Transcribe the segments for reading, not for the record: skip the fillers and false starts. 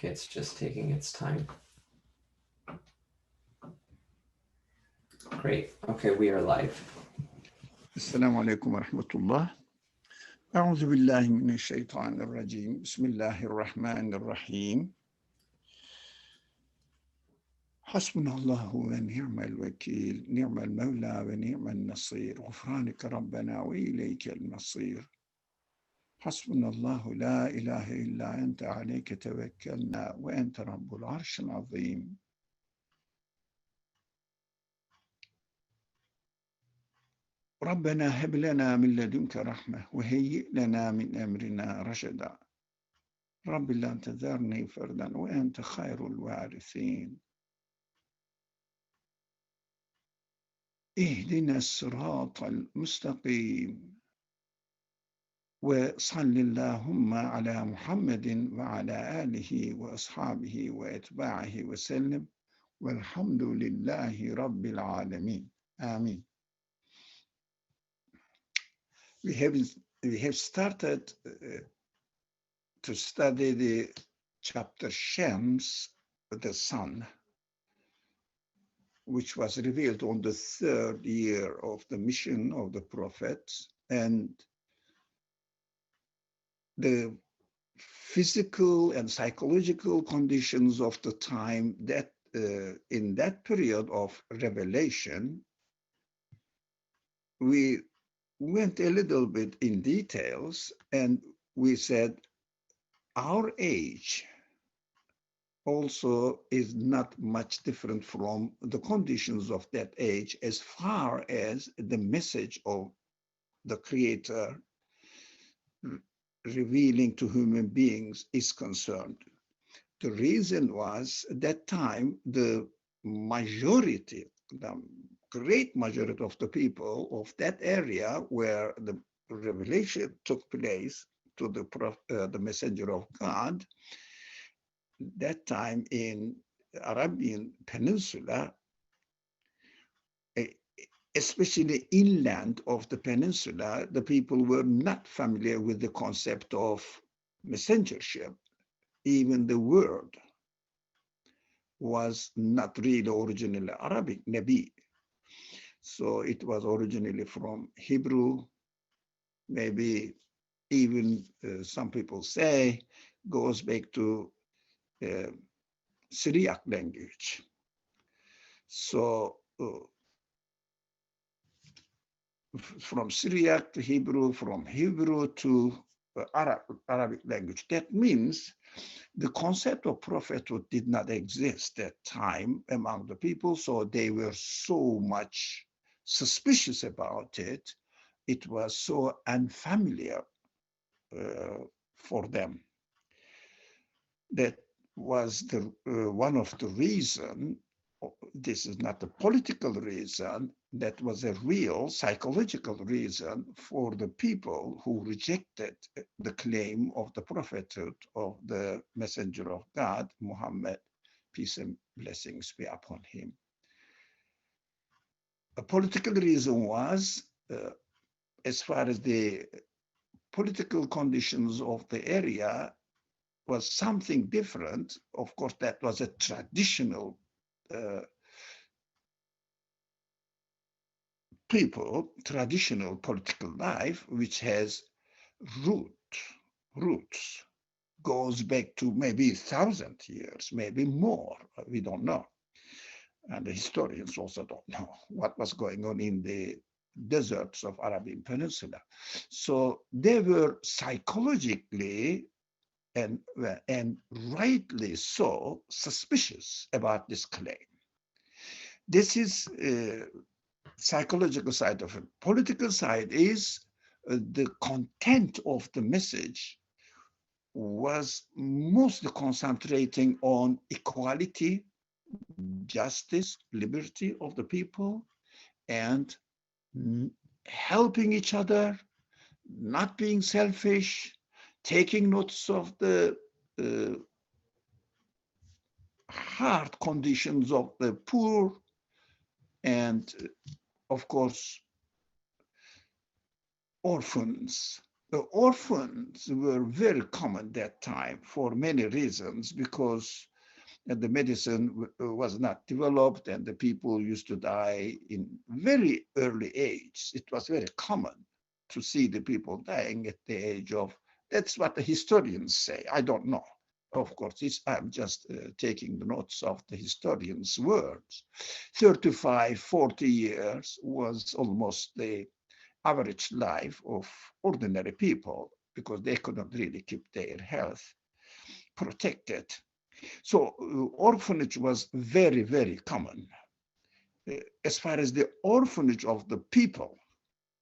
Okay, it's just taking its time. Great. Okay, we are live. السلام عليكم ورحمة الله. أعوذ بالله من الشيطان الرجيم. بسم الله الرحمن الرحيم. حسبنا الله ونعم الوكيل، نعم المولى ونعم النصير، غفرانك ربنا وإليك المصير. حسبنا الله لا إله إلا أنت عليك توكلنا وأنت رب العرش العظيم. ربنا هب لنا من لدنك رحمة وهيئ لنا من أمرنا رشدا. رب لا تذرني فردا وأنت خير الوارثين. اهدنا الصراط المستقيم وصل اللهم على محمد وعلى آله وأصحابه وأتباعه وسلم والحمد لله رب العالمين. آمين. We have started to study the chapter Shams, the sun, which was revealed on the third year of the mission of the prophets, and the physical and psychological conditions of the time that in that period of revelation, we went a little bit in details, and we said our age also is not much different from the conditions of that age as far as the message of the Creator revealing to human beings is concerned. The reason was at that time, the great majority of the people of that area where the revelation took place to the messenger of God, that time in Arabian Peninsula, especially inland of the peninsula, the people were not familiar with the concept of messengership. Even the word was not really originally Arabic, Nabi. So it was originally from Hebrew, maybe even some people say goes back to Syriac language. So from Syriac to Hebrew, from Hebrew to Arabic language. That means the concept of prophethood did not exist at that time among the people, so they were so much suspicious about it. It was so unfamiliar for them. That was the one of the reasons. This is not a political reason, that was a real psychological reason for the people who rejected the claim of the prophethood of the messenger of God, Muhammad, peace and blessings be upon him. A political reason was, as far as the political conditions of the area was something different. Of course, that was a traditional traditional political life, which has roots, goes back to maybe 1,000 years, maybe more, we don't know. And the historians also don't know what was going on in the deserts of Arabian Peninsula. So they were psychologically and rightly so suspicious about this claim. This is psychological side of it. Political side is the content of the message was mostly concentrating on equality, justice, liberty of the people, and helping each other, not being selfish, taking notice of the hard conditions of the poor, and of course, orphans, orphans were very common that time for many reasons, because the medicine was not developed and the people used to die in very early age. It was very common to see the people dying at the age of, that's what the historians say. I don't know. Of course, I'm just taking the notes of the historians' words. 35, 40 years was almost the average life of ordinary people, because they could not really keep their health protected. So orphanage was very, very common. As far as the orphanage of the people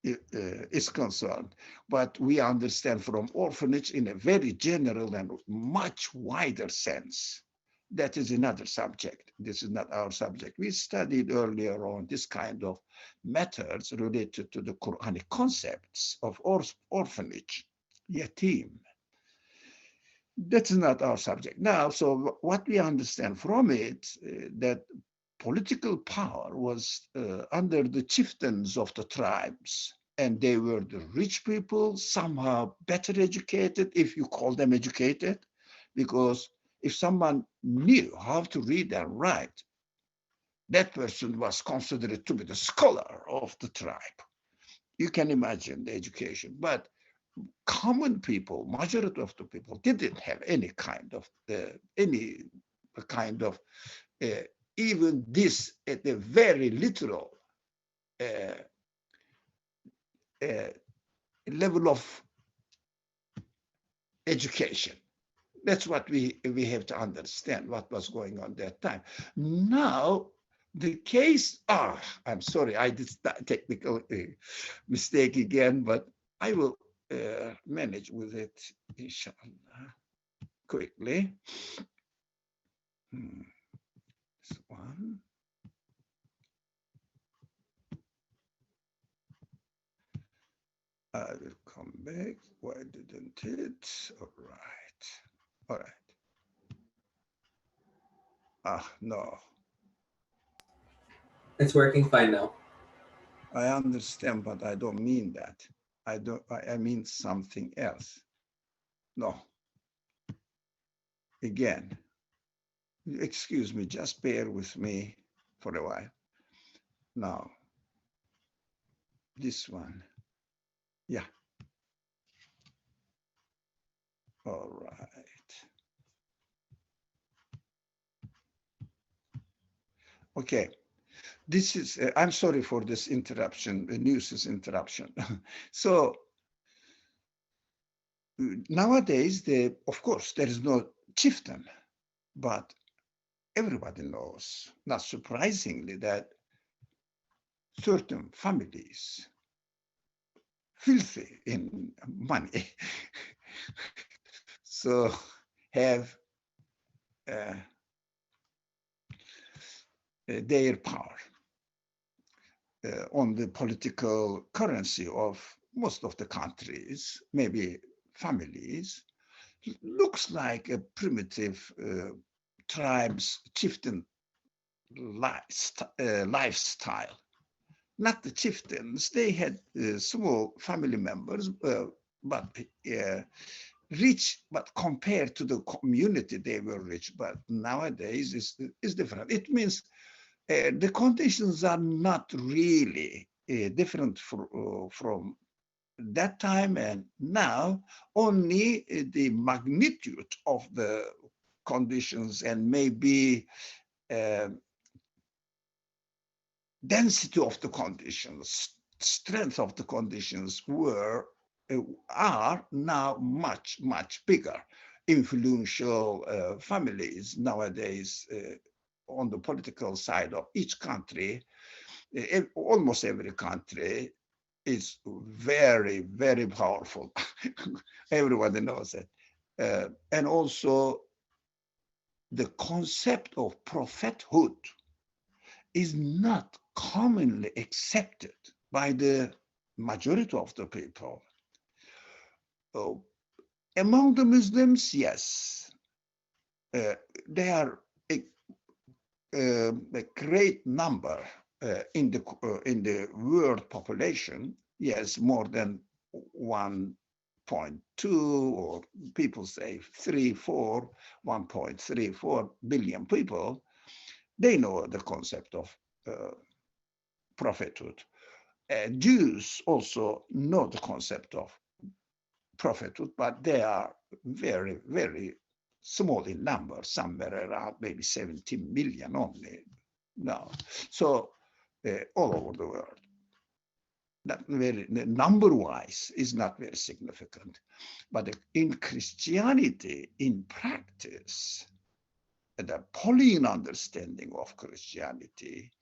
is concerned, but we understand from orphanage in a very general and much wider sense. That is another subject. This is not our subject. We studied earlier on this kind of methods related to the Quranic concepts of orphanage, yatim. That's not our subject now. So what we understand from it, that political power was under the chieftains of the tribes, and they were the rich people, somehow better educated, if you call them educated, because if someone knew how to read and write, that person was considered to be the scholar of the tribe. You can imagine the education. But common people, majority of the people, didn't have any kind of uh, even this at a very literal uh, uh, level of education. That's what we have to understand what was going on that time. Now, the case, I'm sorry, I did that technical mistake again, but I will manage with it, inshallah, quickly. This one. I will come back. Why didn't it? All right. All right. No. It's working fine now. I understand, but I don't mean that. I mean something else. No. Again, excuse me, just bear with me for a while. Now, this one. Yeah. All right. Okay. This is, I'm sorry for this interruption, the nuisance interruption. So nowadays, of course, there is no chieftain, but everybody knows, not surprisingly, that certain families, filthy in money, so have their power on the political currency of most of the countries, maybe families. Looks like a primitive tribes chieftain lifestyle. Not the chieftains, they had small family members, but rich, but compared to the community, they were rich. But nowadays is different. It means the conditions are not really different from that time and now. Only the magnitude of the conditions and maybe density of the conditions, strength of the conditions are now much, much bigger. Influential families nowadays on the political side of each country, almost every country is very, very powerful. Everybody knows it. And also the concept of prophethood is not commonly accepted by the majority of the people. Among the Muslims, yes, they are a great number in the world population. Yes, more than 1 1.2, or people say 3, 4, 1.34 billion people, they know the concept of prophethood. Jews also know the concept of prophethood, but they are very, very small in number, somewhere around maybe 17 million only now. So all over the world. Not very, number-wise is not very significant. But in Christianity, in practice, the Pauline understanding of Christianity,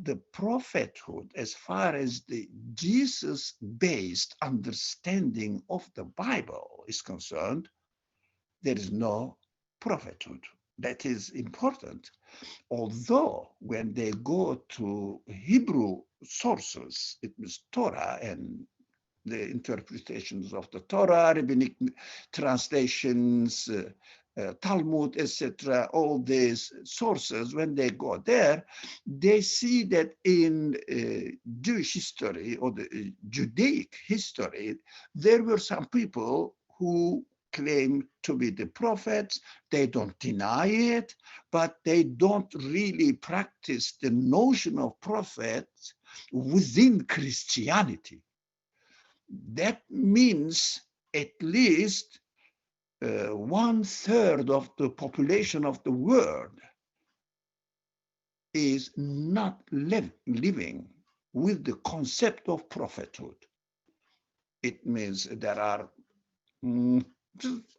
the prophethood, as far as the Jesus-based understanding of the Bible is concerned, there is no prophethood. That is important. Although when they go to Hebrew sources, it was Torah and the interpretations of the Torah, rabbinic translations, Talmud, etc., all these sources, when they go there, they see that in Jewish history or the Judaic history, there were some people who claim to be the prophets. They don't deny it, but they don't really practice the notion of prophets within Christianity. That means at least 1/3 of the population of the world is not living with the concept of prophethood. It means there are,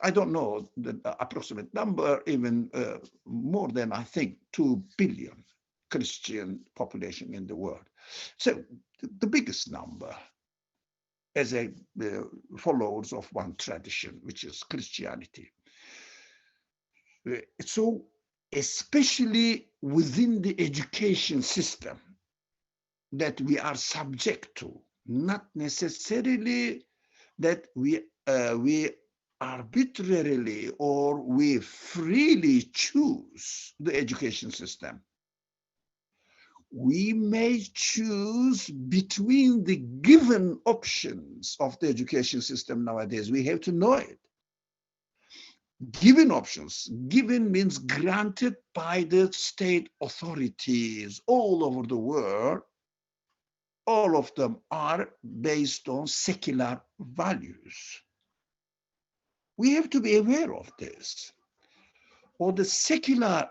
I don't know the approximate number, even more than, I think, 2 billion Christian population in the world. So the biggest number as a followers of one tradition, which is Christianity. So especially within the education system that we are subject to, not necessarily that we arbitrarily or we freely choose the education system. We may choose between the given options of the education system nowadays. We have to know it. Given options. Given means granted by the state authorities all over the world. All of them are based on secular values. We have to be aware of this. Or the secular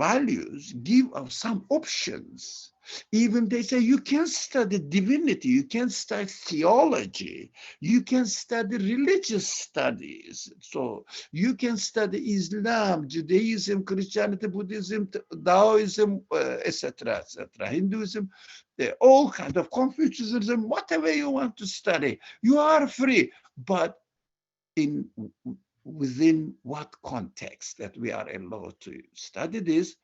values give us some options. Even they say you can study divinity, you can study theology, you can study religious studies. So you can study Islam, Judaism, Christianity, Buddhism, Taoism, etc., etc., Hinduism, all kinds of Confucianism, whatever you want to study. You are free, but within what context that we are allowed to study this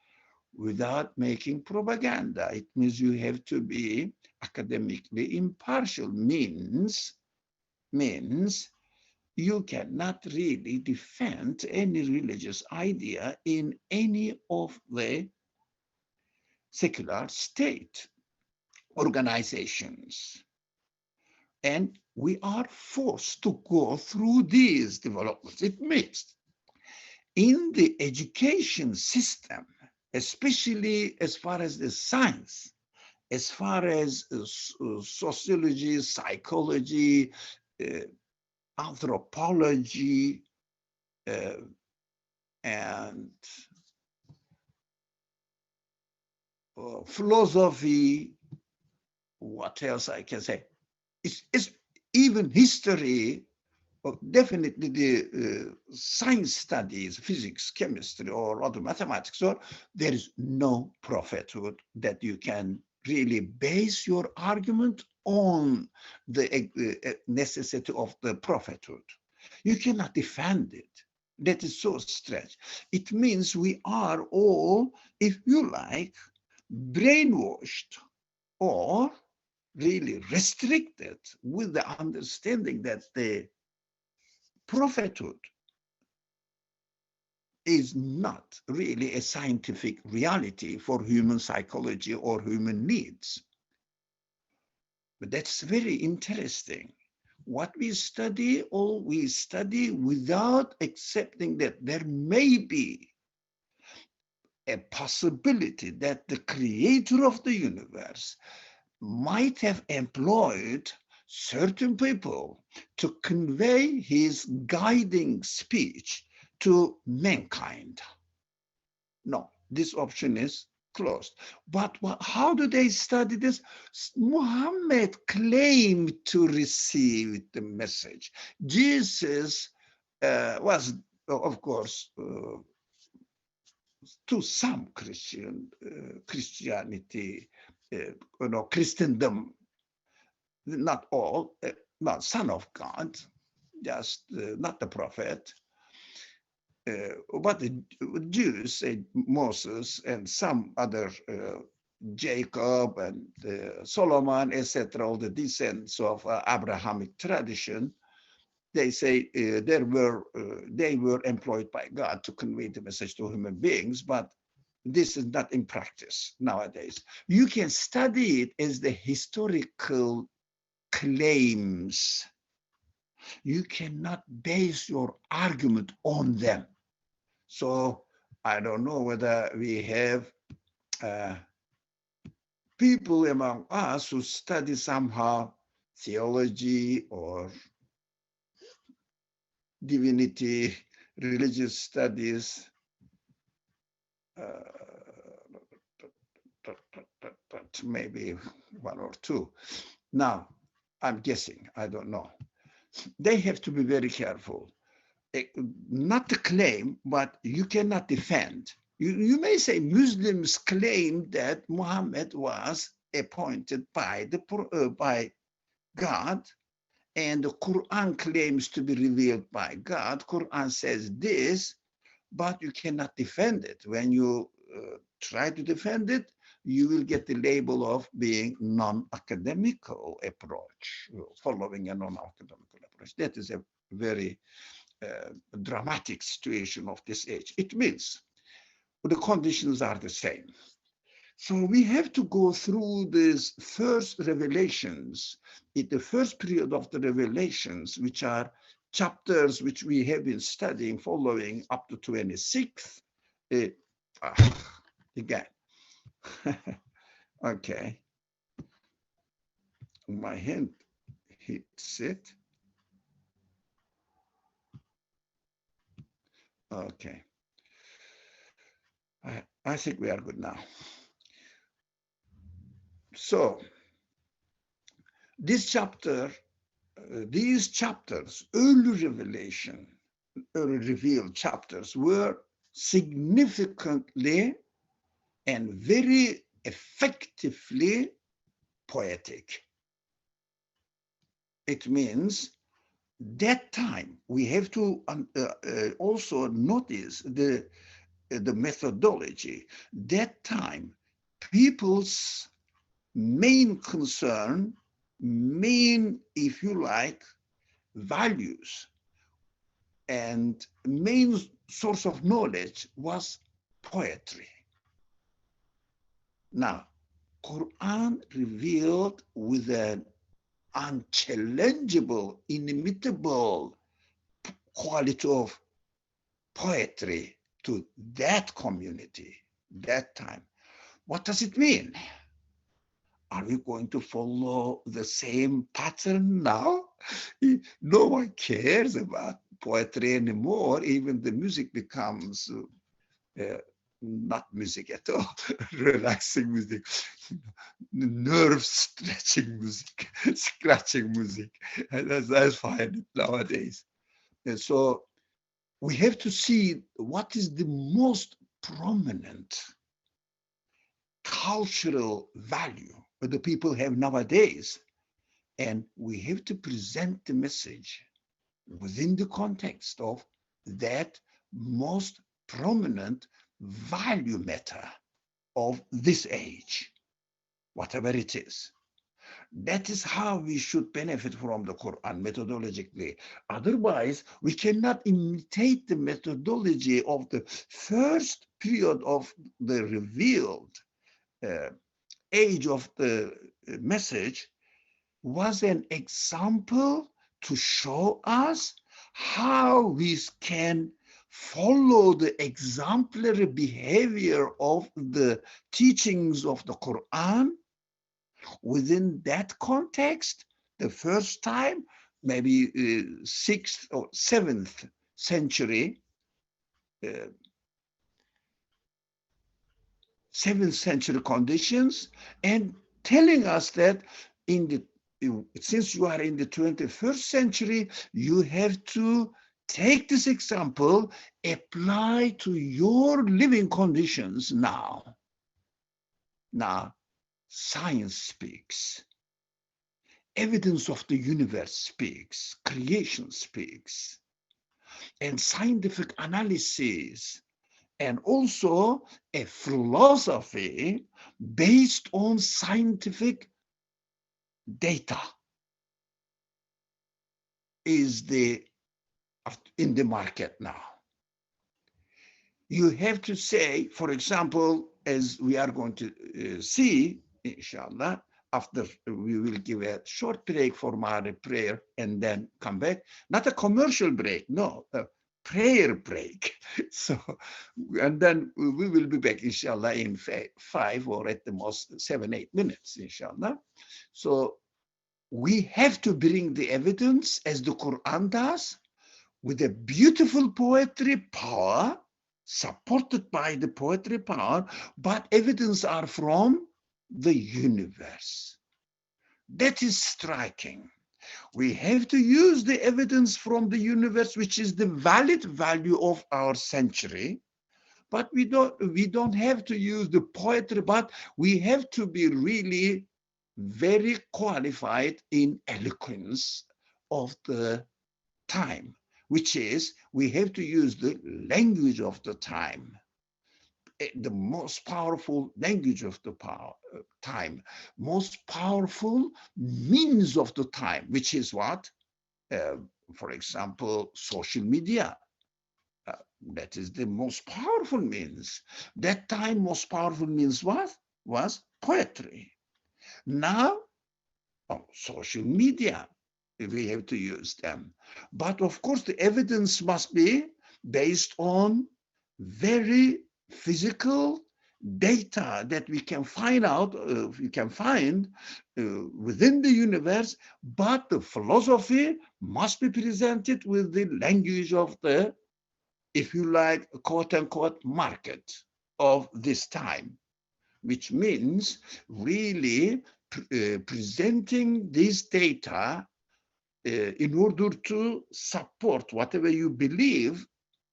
without making propaganda. It means you have to be academically impartial, means you cannot really defend any religious idea in any of the secular state organizations. And we are forced to go through these developments. It means in the education system, especially as far as the science, as far as sociology, psychology, anthropology, and philosophy, what else I can say? It's even history, definitely the science studies, physics, chemistry, or other mathematics. So there is no prophethood that you can really base your argument on the necessity of the prophethood. You cannot defend it. That is so strange. It means we are all, if you like, brainwashed or really restricted with the understanding that the prophethood is not really a scientific reality for human psychology or human needs. But that's very interesting. what we study, or we study without accepting that there may be a possibility that the creator of the universe might have employed certain people to convey his guiding speech to mankind. No, this option is closed. But how do they study this? Muhammad claimed to receive the message. Jesus was, of course, to some Christianity, Christendom, not all, not son of God, just not the prophet. But the Jews, Moses and some other, Jacob and Solomon, etc., all the descendants of Abrahamic tradition, they say they were employed by God to convey the message to human beings, but this is not in practice nowadays. You can study it as the historical claims. You cannot base your argument on them. So I don't know whether we have people among us who study somehow theology or divinity, religious studies, maybe one or two. Now, I'm guessing, I don't know. They have to be very careful. Not to claim, but you cannot defend. You may say Muslims claim that Muhammad was appointed by God, and the Quran claims to be revealed by God. Quran says this, but you cannot defend it. When you try to defend it, you will get the label of being non-academical approach, following a non-academical approach. That is a very dramatic situation of this age. It means the conditions are the same. So we have to go through these first revelations, in the first period of the revelations, which are chapters which we have been studying, following up to 26. Again. Okay. My hand hits it. Okay. I think we are good now. So this chapter, these chapters, early revelation, early revealed chapters, were significantly and very effectively poetic. It means that time we have to also notice the methodology. That time, people's main concern, main, if you like, values and main source of knowledge was poetry. Now, Quran revealed with an unchallengeable, inimitable quality of poetry to that community, that time. What does it mean? Are we going to follow the same pattern now? No one cares about poetry anymore. Even the music becomes not music at all, relaxing music, nerve stretching music, scratching music. And that's fine nowadays. And so we have to see what is the most prominent cultural value that the people have nowadays. And we have to present the message within the context of that most prominent value matter of this age, whatever it is. That is how we should benefit from the Quran methodologically. Otherwise, we cannot imitate the methodology of the first period of the revealed age of the message. Was an example to show us how we can follow the exemplary behavior of the teachings of the Quran within that context. The first time, maybe 6th or 7th century, uh, 7th century conditions, and telling us that in the since you are in the 21st century, you have to take this example, apply to your living conditions now. Now, science speaks. Evidence of the universe speaks. Creation speaks. And scientific analysis, and also a philosophy based on scientific data is in the market now. You have to say, for example, as we are going to see, inshallah, after we will give a short break for Maghrib prayer and then come back. Not a commercial break, no, a prayer break. So, and then we will be back, inshallah, in 5 or at the most 7, 8 minutes, inshallah. So we have to bring the evidence as the Quran does, with a beautiful poetry power, supported by the poetry power, but evidence are from the universe. That is striking. We have to use the evidence from the universe, which is the valid value of our century, but we don't have to use the poetry, but we have to be really very qualified in eloquence of the time, which is we have to use the language of the time, the most powerful language of the time, most powerful means of the time, which is what? For example, social media. That is the most powerful means. That time, most powerful means what? Was poetry. Now, social media, we have to use them. But of course, the evidence must be based on very physical data that we can find out, within the universe, but the philosophy must be presented with the language of the, if you like, quote unquote, market of this time, which means really presenting this data in order to support whatever you believe,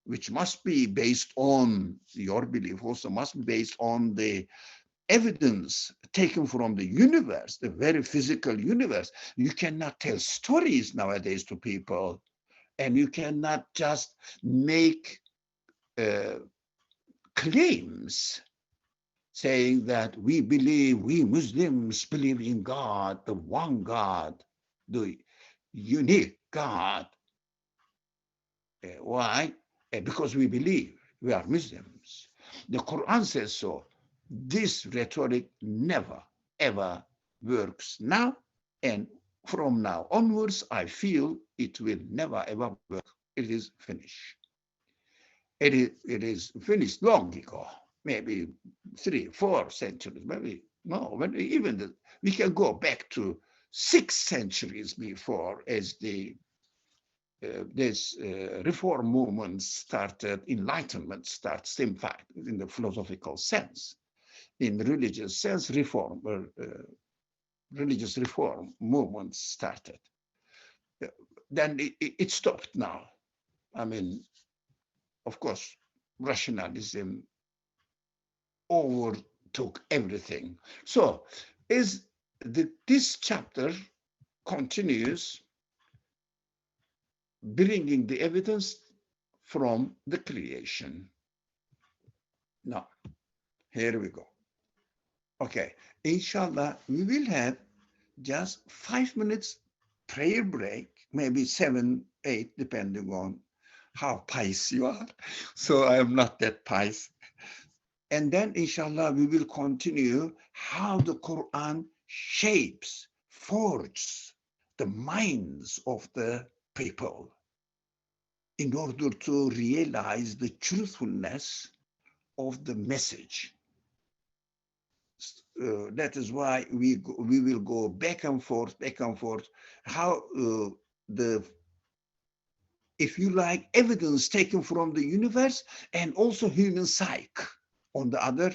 which must be based on your belief, also must be based on the evidence taken from the universe, the very physical universe. You cannot tell stories nowadays to people, and you cannot just make claims saying that we Muslims believe in God, the one God, the unique God. Why? Because we believe, we are Muslims. The Quran says so. This rhetoric never, ever works now, and from now onwards, I feel it will never, ever work. It is finished. It is finished long ago, maybe 3, 4 centuries, maybe, no, even we can go back to 6 centuries before, as this reform movement started, enlightenment starts, in fact, in the philosophical sense. In religious sense, religious reform movement started. Then it stopped now. I mean, of course, rationalism overtook everything. So this chapter continues bringing the evidence from the creation. Now, here we go. Okay, inshallah, we will have just 5 minutes prayer break, maybe 7, 8, depending on how pious you are. So I am not that pious. And then, inshallah, we will continue how the Quran shapes, forges the minds of the people in order to realize the truthfulness of the message. That is why we will go back and forth, back and forth. How the, if you like, evidence taken from the universe and also human psyche on the other,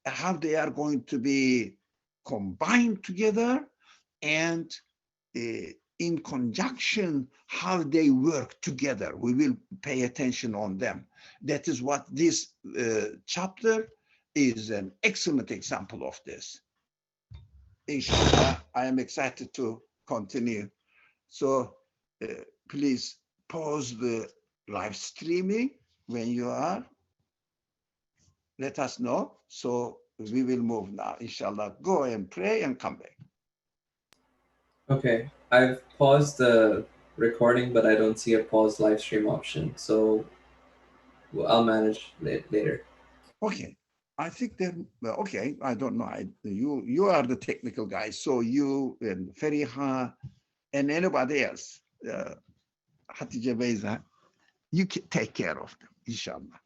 how they are going to be combined together, and in conjunction, how they work together. We will pay attention on them. That is what this chapter is an excellent example of this. Inshallah, I am excited to continue. So please pause the live streaming when you are. Let us know. So we will move now. Inshallah, go and pray and come back. Okay, I've paused the recording, but I don't see a pause live stream option, so I'll manage it later. Okay. I think that, well, okay, I don't know. You are the technical guy. So you and Feriha and anybody else, Hatice Beyza, you can take care of them, inshallah.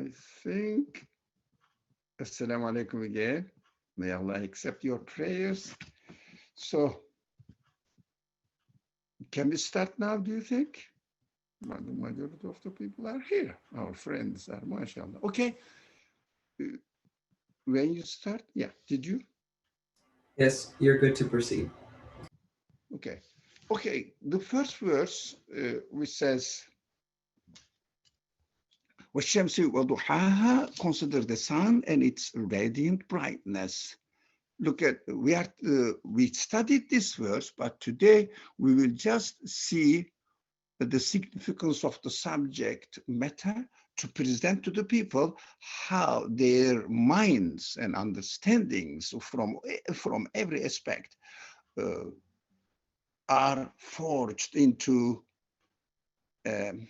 I think, Assalamu alaikum again. May Allah accept your prayers. So, can we start now, do you think? The majority of the people are here. Our friends are, mashallah. Okay. When you start, yeah, did you? Yes, you're good to proceed. Okay. Okay, the first verse, which says, وَالشَّمْسِ وَضُحَاهَا, consider the sun and its radiant brightness. Look at, we studied this verse, but today we will just see the significance of the subject matter to present to the people how their minds and understandings from every aspect uh, are forged into um,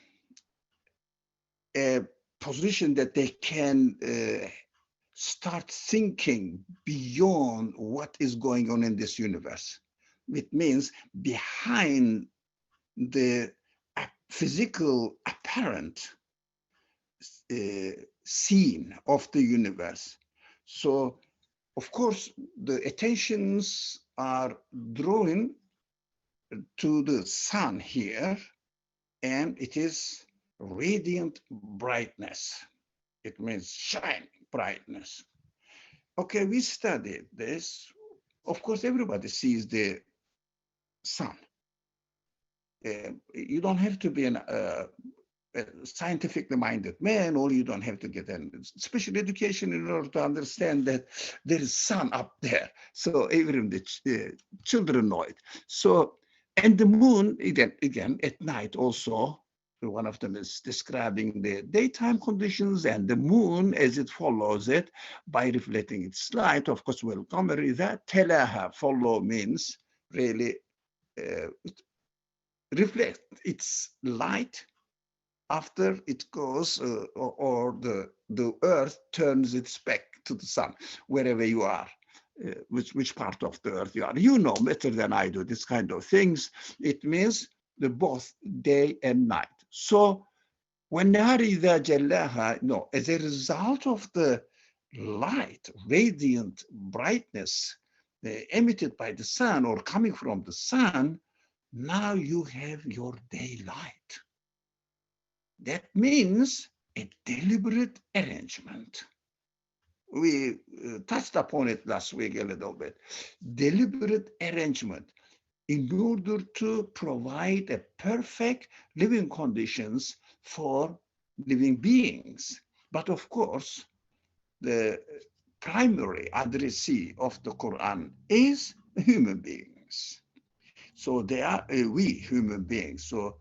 a position that they can start thinking beyond what is going on in this universe. It means behind the physical apparent scene of the universe. So, of course, the attentions are drawn to the sun here, and it is radiant brightness. It means shine, brightness. Okay, we studied this. Of course, everybody sees the sun. You don't have to be a scientifically minded man, or you don't have to get a special education in order to understand that there is sun up there. So even the children know it. So, and the moon, again, at night also, one of them is describing the daytime conditions, and the moon as it follows it by reflecting its light. Of course, well, Qamari, that talaha, follow means really uh, reflect its light after it goes, or the earth turns its back to the sun, wherever you are, which part of the earth you are. You know better than I do this kind of things. It means the both day and night. So when Narida Jallaha, no, as a result of the light, radiant brightness emitted by the sun or coming from the sun, now you have your daylight. That means a deliberate arrangement. We touched upon it last week a little bit. Deliberate arrangement in order to provide a perfect living conditions for living beings. But of course, the primary addressee of the Quran is human beings. So they are we human beings. So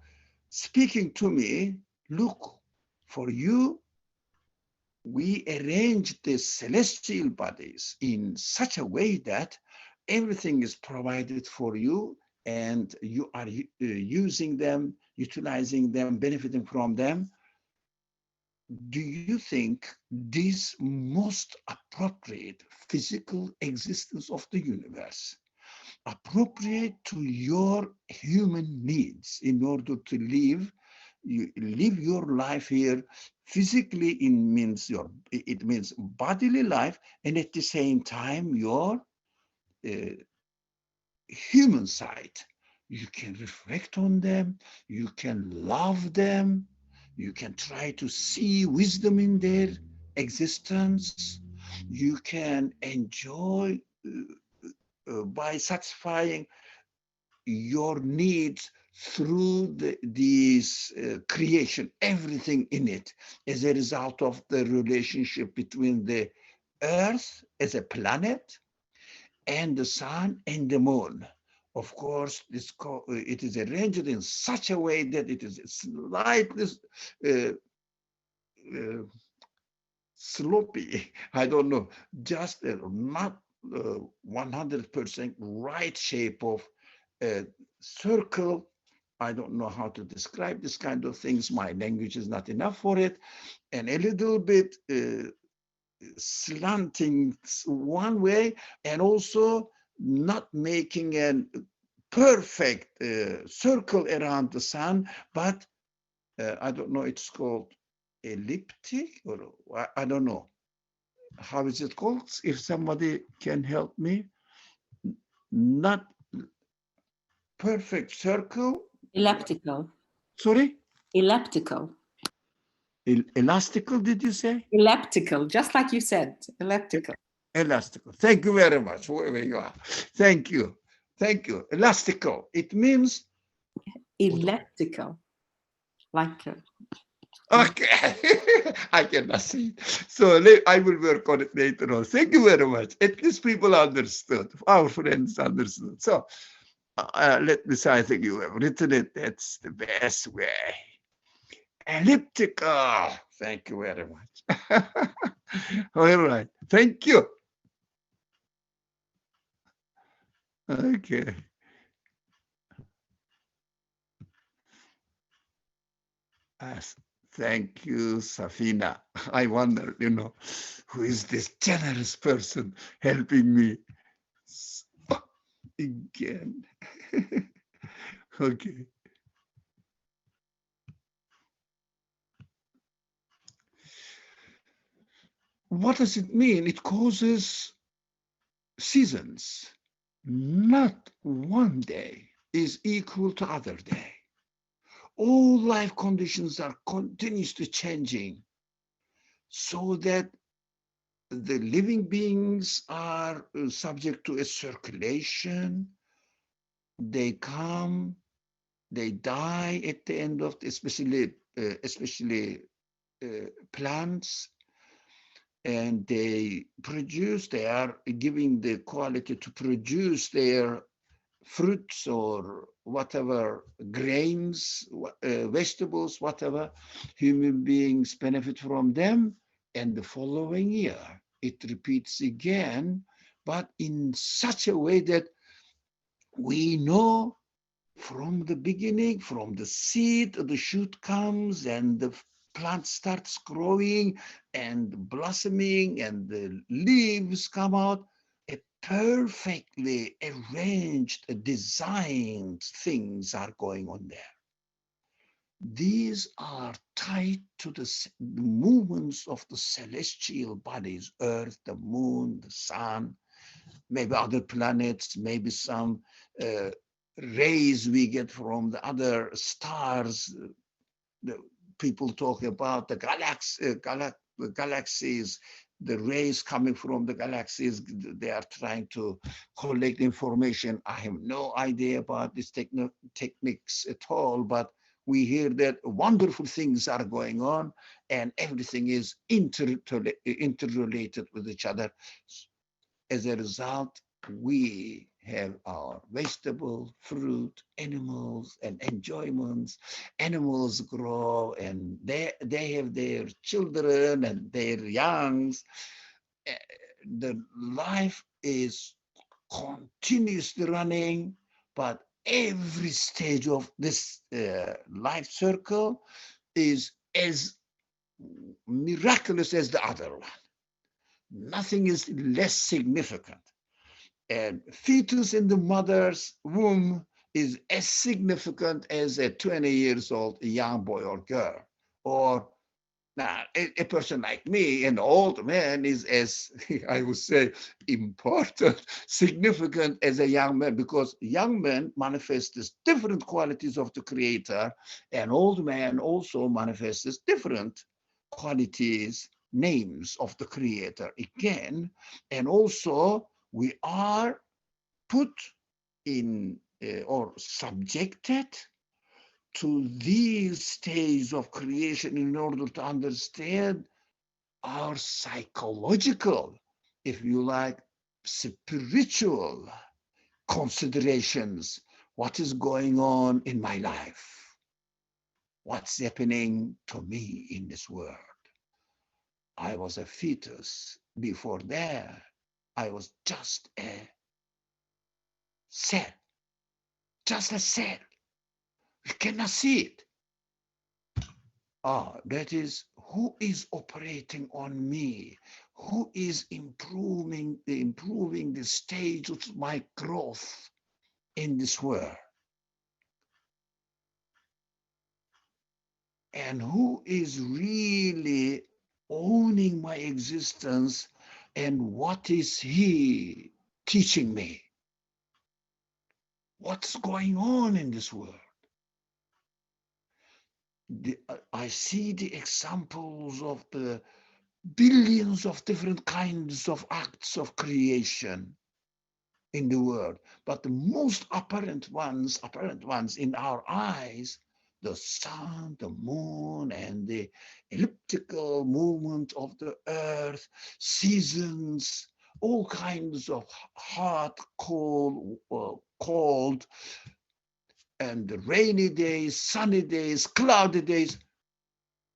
speaking to me, look, for you, we arrange the celestial bodies in such a way that everything is provided for you, and you are using them, utilizing them, benefiting from them. Do you think this most appropriate physical existence of the universe, appropriate to your human needs in order to you live your life here physically? It means bodily life, and at the same time your uh, human side? You can reflect on them, you can love them, you can try to see wisdom in their existence, you can enjoy by satisfying your needs through these creation, everything in it, as a result of the relationship between the earth as a planet and the sun and the moon. Of course, it is arranged in such a way that it is slightly uh, uh, sloppy. I don't know, just not 100% right shape of a circle. I don't know how to describe this kind of things. My language is not enough for it. And a little bit slanting one way, and also not making a perfect circle around the sun, but I don't know, it's called elliptic, or I don't know. How is it called? If somebody can help me, not perfect circle. Elliptical. Sorry? Elliptical. Elastical, did you say? Elliptical, just like you said. Elliptical. Elastical. Thank you very much, wherever you are. Thank you. Thank you. Elastical. It means. Elliptical. Like Okay. I cannot see it. So I will work on it later on. Thank you very much. At least people understood. Our friends understood. So let me say, I think you have written it. That's the best way. Elliptical. Thank you very much. All right. Thank you. Okay. Thank you, Safina. I wonder, who is this generous person helping me again? Okay. What does it mean? It causes seasons. Not one day is equal to other day. All life conditions are continuously changing so that the living beings are subject to a circulation. They come, they die at the end of, especially plants, and they are giving the quality to produce their fruits or whatever, grains, vegetables, whatever. Human beings benefit from them, and the following year it repeats again, but in such a way that we know from the beginning, from the seed, the shoot comes and the plant starts growing and blossoming and the leaves come out. A perfectly arranged, designed things are going on there. These are tied to the movements of the celestial bodies, Earth, the moon, the sun, maybe other planets, maybe some rays we get from the other stars. The people talk about the galaxies, the rays coming from the galaxies. They are trying to collect information. I have no idea about these techniques at all, but we hear that wonderful things are going on and everything is interrelated with each other. As a result, we have our vegetable, fruit, animals, and enjoyments. Animals grow and they have their children and their youngs. The life is continuously running, but every stage of this life circle is as miraculous as the other one. Nothing is less significant. And fetus in the mother's womb is as significant as a 20 years old young boy or girl. Or now, a person like me, an old man, is as, I would say, important, significant as a young man, because young men manifest these different qualities of the Creator, and old man also manifests different qualities, names of the Creator again. And also, we are put in or subjected to these stages of creation in order to understand our psychological, if you like, spiritual considerations. What is going on in my life? What's happening to me in this world? I was a fetus. Before that, I was just a cell, just a cell. You cannot see it. That is who is operating on me, who is improving the stage of my growth in this world. and who is really owning my existence, and what is he teaching me? What's going on in this world? I see the examples of the billions of different kinds of acts of creation in the world, but the most apparent ones in our eyes, the sun, the moon, and the elliptical movement of the earth, seasons, all kinds of hot, cold, and the rainy days, sunny days, cloudy days,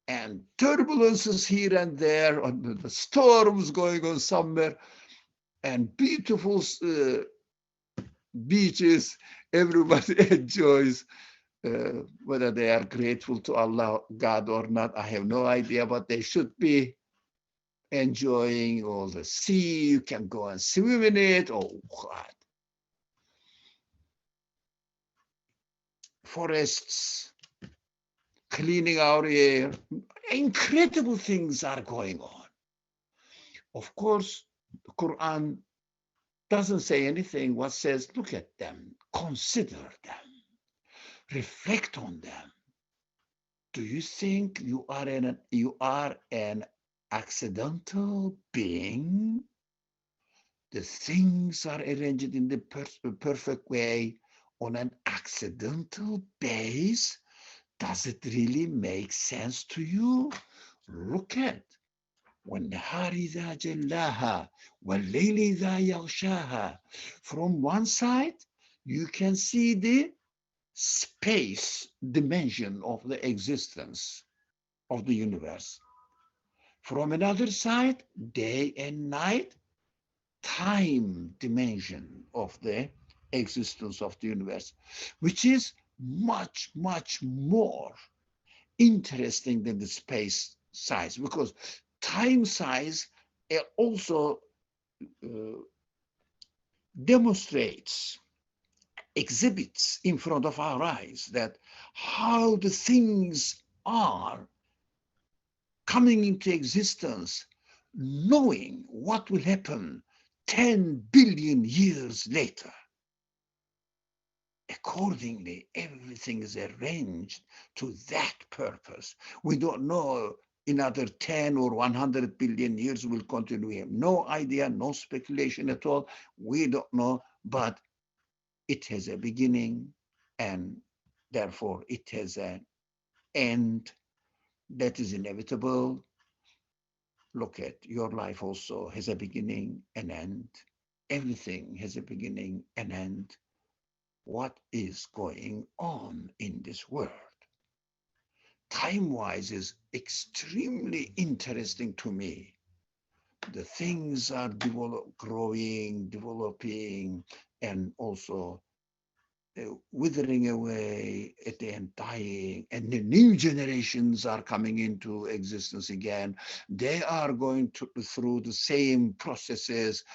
and turbulences here and there, and the storms going on somewhere, and beautiful beaches. Everybody enjoys, whether they are grateful to Allah, God or not, I have no idea, but they should be enjoying all the sea. You can go and swim in it. Oh God. Forests, cleaning our air. Incredible things are going on. Of course, the Quran doesn't say anything. What says, look at them, consider them, reflect on them. Do you think you are an accidental being? The things are arranged in the perfect way on an accidental base. Does it really make sense to you? Look at وَالنَّهَارِ إِذَا جَلَّاهَا وَاللَّيْلِ إِذَا يَغْشَاهَا. From one side, you can see the space dimension of the existence of the universe. From another side, day and night, time dimension of the existence of the universe, which is much, much more interesting than the space size, because time size also demonstrates, exhibits in front of our eyes that how the things are coming into existence, knowing what will happen 10 billion years later. Accordingly, everything is arranged to that purpose. We don't know another 10 or 100 billion years will continue. We have no idea, no speculation at all. We don't know, but it has a beginning, and therefore it has an end that is inevitable. Look at your life also has a beginning and end. Everything has a beginning and end. What is going on in this world? Time-wise is extremely interesting to me. The things are growing, developing, and also withering away at the end, dying, and the new generations are coming into existence again. They are going through the same processes,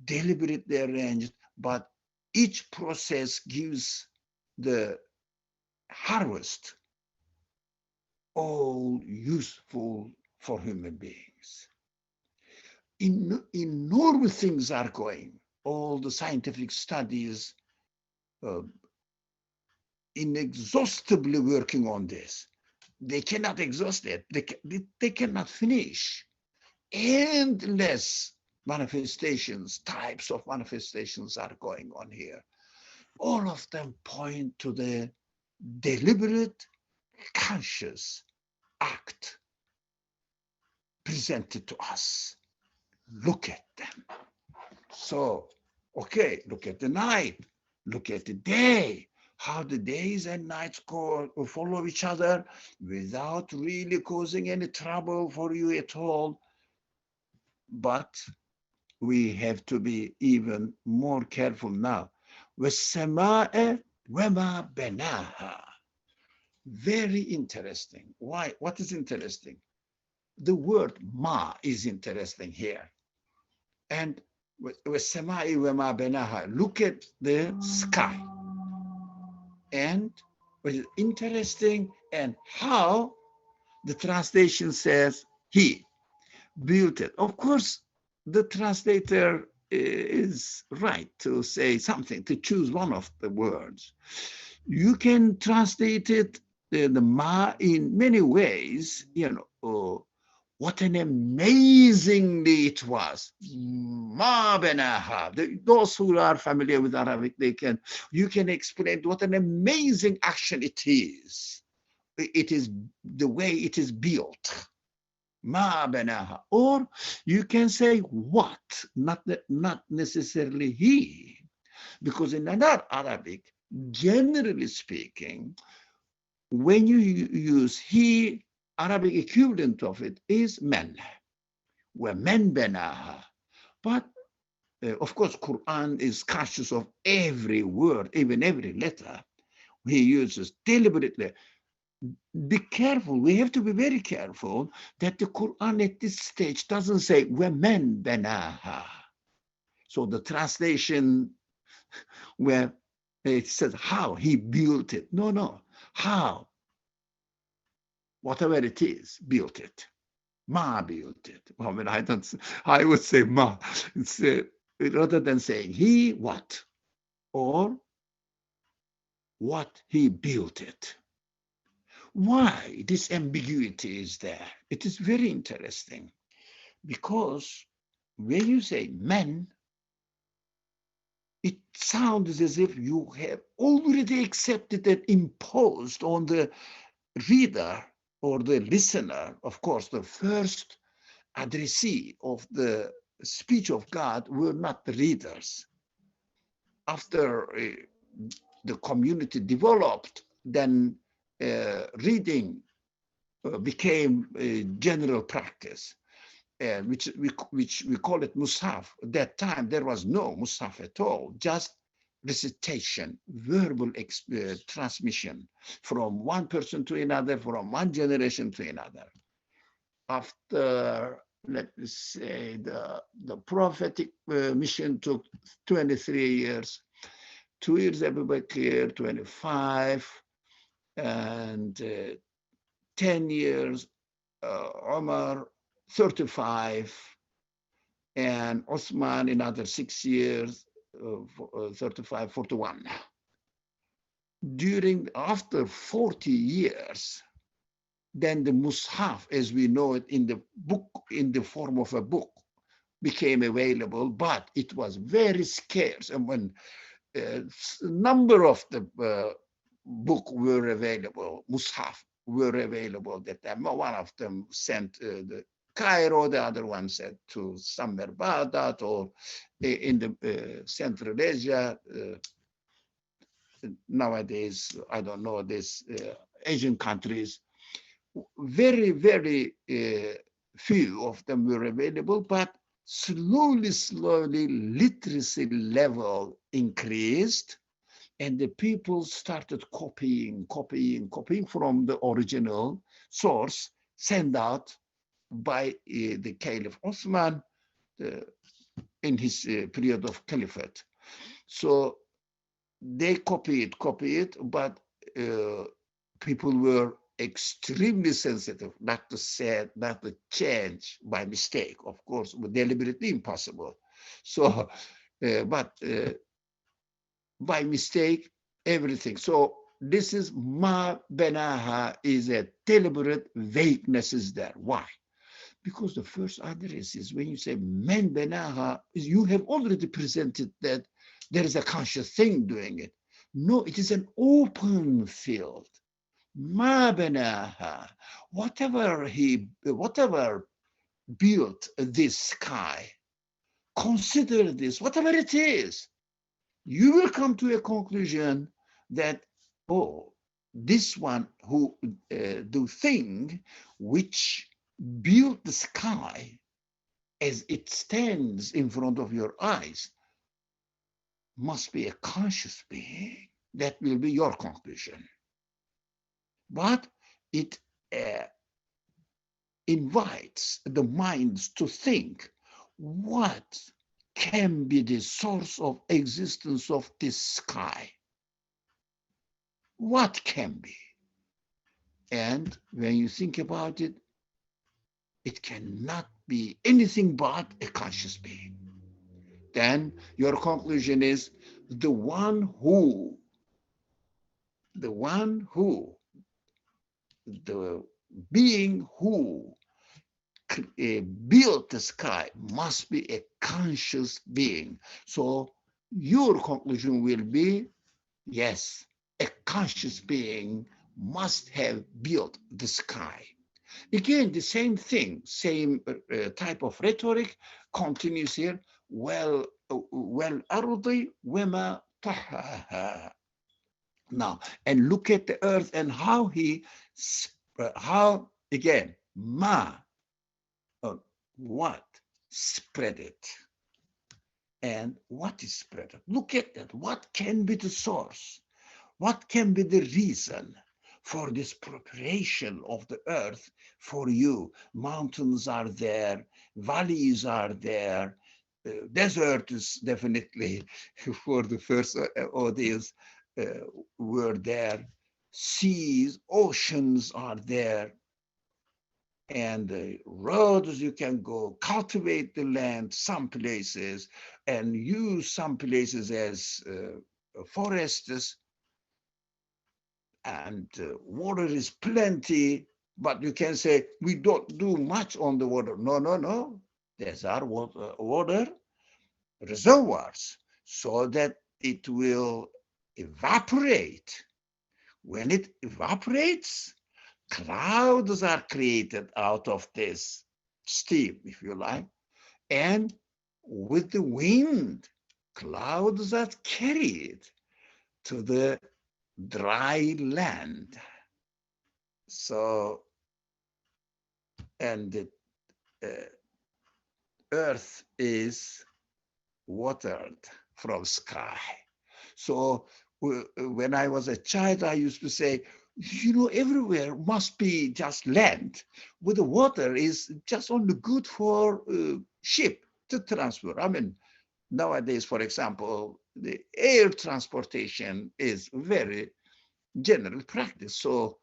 deliberately arranged, but each process gives the harvest, all useful for human beings. Enormous things are going. All the scientific studies inexhaustibly working on this. They cannot exhaust it. They cannot finish. Endless manifestations, types of manifestations are going on here. All of them point to the deliberate, conscious act presented to us. Look at them. So, okay, look at the night, look at the day, how the days and nights follow each other without really causing any trouble for you at all. But we have to be even more careful now. وَالسَّمَاءَ وَمَا بَنَاهَا. Very interesting. Why? What is interesting? The word ma is interesting here. And وَالسَّمَاءِ وَمَا بَنَاهَا. Look at the sky. And what is interesting, and how The translation says he built it. Of course, the translator is right to say something, to choose one of the words. You can translate it, the ma, in many ways, what an amazingly it was. Ma benaha. Those who are familiar with Arabic, you can explain what an amazing action it is. It is the way it is built. Ma benaha. Or you can say what, not necessarily he. Because in another Arabic, generally speaking, when you use he, Arabic equivalent of it is men. وَمَنْ بَنَاهَا. But of course, Quran is conscious of every word, even every letter he uses deliberately. Be careful. We have to be very careful that the Quran at this stage doesn't say وَمَنْ بَنَاهَا. So the translation where it says how he built it. No. How? Whatever it is, built it. Ma built it. I mean, I would say ma. It's, rather than saying he, what? Or what he built it. Why this ambiguity is there? It is very interesting because when you say men, it sounds as if you have already accepted and imposed on the reader or the listener. Of course, the first addressee of the speech of God were not the readers. After the community developed, then reading became a general practice, which we call it mushaf. At that time, there was no mushaf at all, just recitation, verbal transmission from one person to another, from one generation to another. After, let me say, the prophetic mission took 23 years, 2 years Abu Bakr, 25, and 10 years Umar, 35, and Osman another 6 years, 35, 41. After 40 years, then the mushaf, as we know it in the book, in the form of a book, became available, but it was very scarce. And when a number of the book were available, mushaf were available that time. One of them sent the Cairo, the other one sent to somewhere Baghdad or in the Central Asia. Nowadays, I don't know, these Asian countries, very, very few of them were available, but slowly, literacy level increased, and the people started copying from the original source sent out by the Caliph Osman in his period of caliphate. So they copy it, but people were extremely sensitive not to change by mistake, of course, deliberately impossible. So, but by mistake, everything. So this is ma benaha, is a deliberate vagueness is there. Why? Because the first address is when you say men benaha, you have already presented that there is a conscious thing doing it. No, it is an open field. Ma benaha, whatever built this sky, consider this, whatever it is, you will come to a conclusion that, oh, this one who the thing which built the sky as it stands in front of your eyes must be a conscious being. That will be your conclusion. But it invites the minds to think, what can be the source of existence of this sky? What can be? And when you think about it, it cannot be anything but a conscious being. Then your conclusion is the one who, the one who, the being who built the sky must be a conscious being. So your conclusion will be yes, a conscious being must have built the sky. Again, the same thing, same type of rhetoric continues here. والأرض وما طحاها. Now, and look at the earth and how how again, ma, what spread it, and what is spread it. Look at that. What can be the source? What can be the reason for this preparation of the earth for you? Mountains are there, valleys are there, desert is definitely for the first audience were there, seas, oceans are there, and roads you can go cultivate the land some places and use some places as forests, and water is plenty, but you can say we don't do much on the water. No, no, no. There's our water reservoirs so that it will evaporate. When it evaporates, clouds are created out of this steam, if you like, and with the wind, clouds are carried to the dry land. So, and the earth is watered from sky. So when I was a child, I used to say, you know, everywhere must be just land. With the water is just only good for ship to transfer. I mean, nowadays, for example, the air transportation is very general practice. So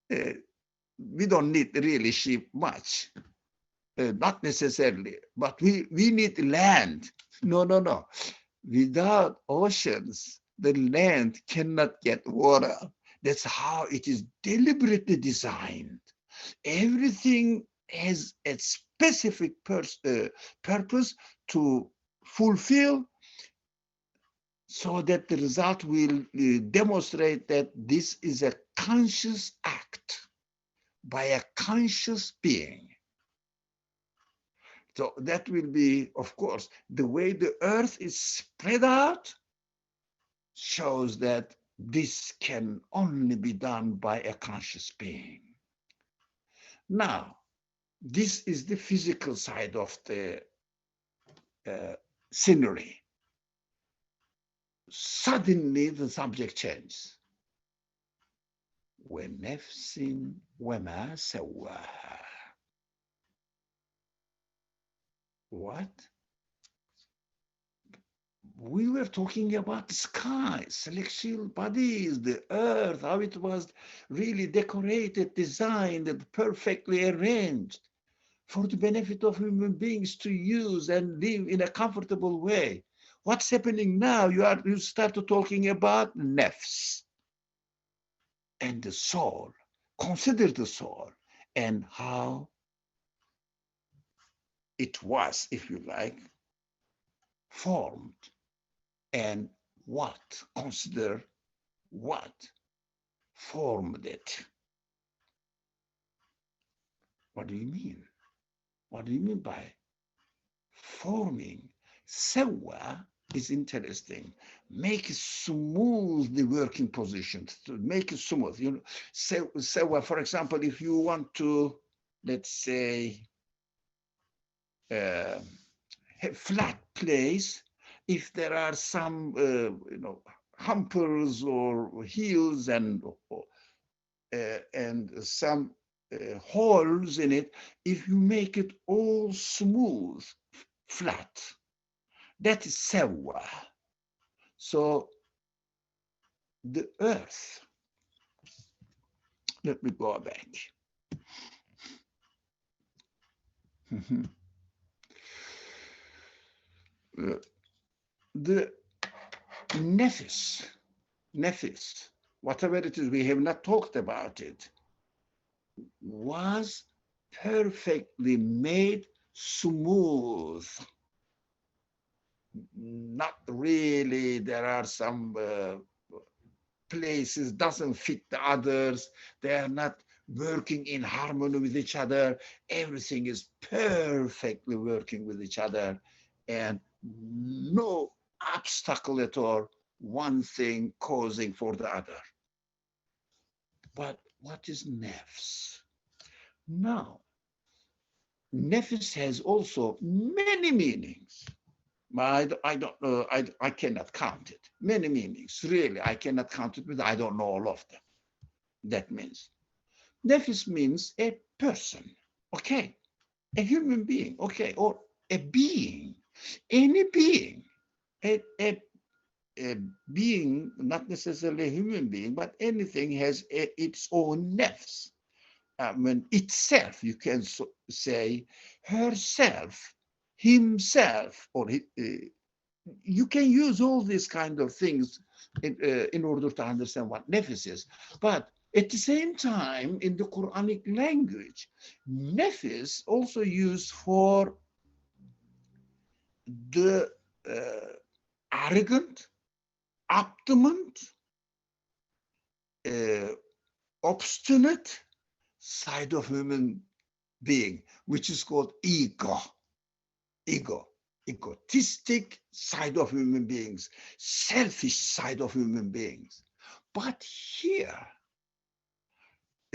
we don't need really ship much, not necessarily, but we need land. No, no, no. Without oceans, the land cannot get water. That's how it is deliberately designed. Everything has a specific purpose to fulfill, so that the result will demonstrate that this is a conscious act by a conscious being. So that will be, of course, the way the earth is spread out shows that this can only be done by a conscious being. Now, this is the physical side of the scenery. Suddenly the subject changes. وَنَفْسٍ وَمَا سَوَّاهَا. What? We were talking about the sky, celestial bodies, the earth, how it was really decorated, designed, and perfectly arranged for the benefit of human beings to use and live in a comfortable way. What's happening now? You start talking about nafs and the soul. Consider the soul and how it was, if you like, formed, and consider what formed it. What do you mean? What do you mean by forming? Sawa is interesting. Make it smooth the working position, to make it smooth. You know, sawa, for example, if you want to, let's say, a flat place, if there are some humpers or hills and some holes in it, if you make it all smooth, flat, that is sawa. So the earth Let me go back. The nefis, whatever it is, we have not talked about it, was perfectly made smooth. Not really, there are some places doesn't fit the others. They are not working in harmony with each other. Everything is perfectly working with each other and no obstacle at all, one thing causing for the other. But what is nafs? Now, nafs has also many meanings. I don't know, I cannot count it. Many meanings, really, I cannot count it, but I don't know all of them. That means, nefis means a person, okay? A human being, okay? Or a being, any being, a being, not necessarily a human being, but anything has its own nefs. When itself, you can say herself, himself, or you can use all these kind of things in order to understand what nefis is. But at the same time, in the Quranic language, nefis also used for the arrogant, obstinate, uh, obstinate side of human being, which is called egotistic side of human beings, selfish side of human beings. But here,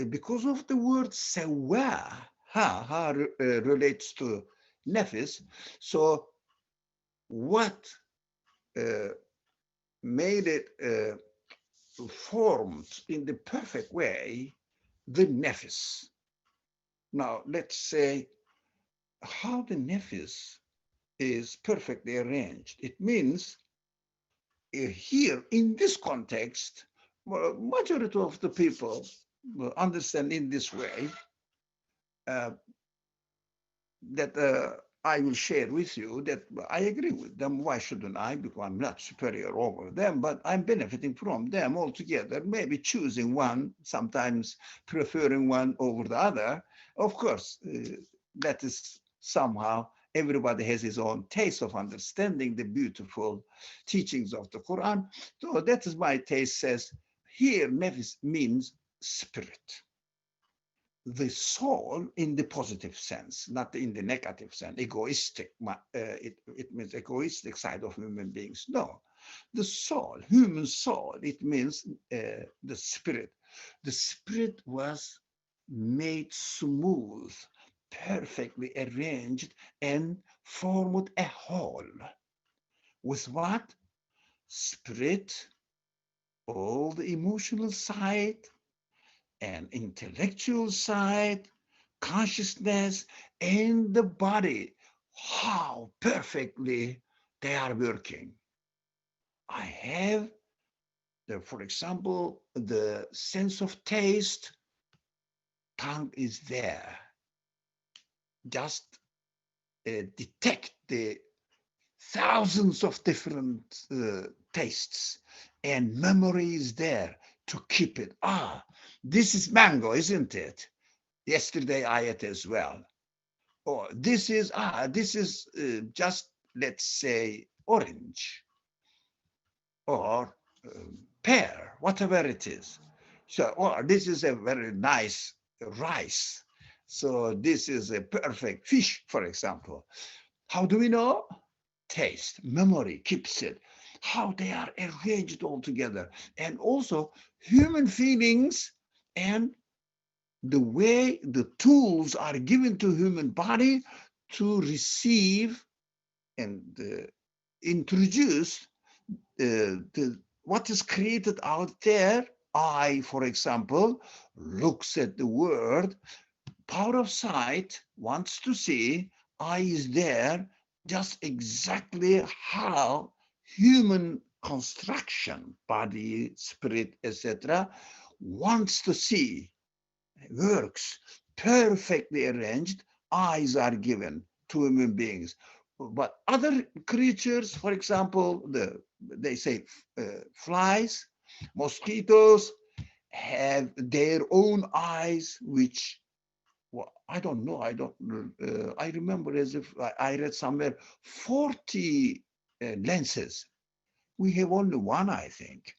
because of the word sawa, relates to nefis, so what made it formed in the perfect way, the nefis. Now, let's say how the nefis is perfectly arranged. It means here in this context, majority of the people understand in this way that I will share with you that I agree with them. Why shouldn't I? Because I'm not superior over them, but I'm benefiting from them altogether, maybe choosing one, sometimes preferring one over the other. Of course, that is somehow everybody has his own taste of understanding the beautiful teachings of the Quran. So that is my taste says here, nefis means spirit, the soul in the positive sense, not in the negative sense, egoistic. It means egoistic side of human beings. No, the soul, human soul, it means the spirit. The spirit was made smooth, perfectly arranged, and formed a whole. With what? Spirit, all the emotional side, and intellectual side, consciousness, and the body, how perfectly they are working. I have, for example, the sense of taste, tongue is there. Just detect the thousands of different tastes, and memory is there to keep it. This is mango, isn't it? Yesterday I ate as well. Or this is just, let's say, orange or pear, whatever it is. So, or this is a very nice rice. So this is a perfect fish, for example. How do we know? Taste, memory keeps it. How they are arranged all together. And also human feelings and the way the tools are given to human body to receive and introduce what is created out there. I, for example, looks at the world, power of sight, wants to see, eye is there, just exactly how human construction, body, spirit, etc., wants to see works, perfectly arranged, eyes are given to human beings. But other creatures, for example, they say flies, mosquitoes have their own eyes, which, well, I don't know. I remember as if I read somewhere 40 lenses. We have only one, I think.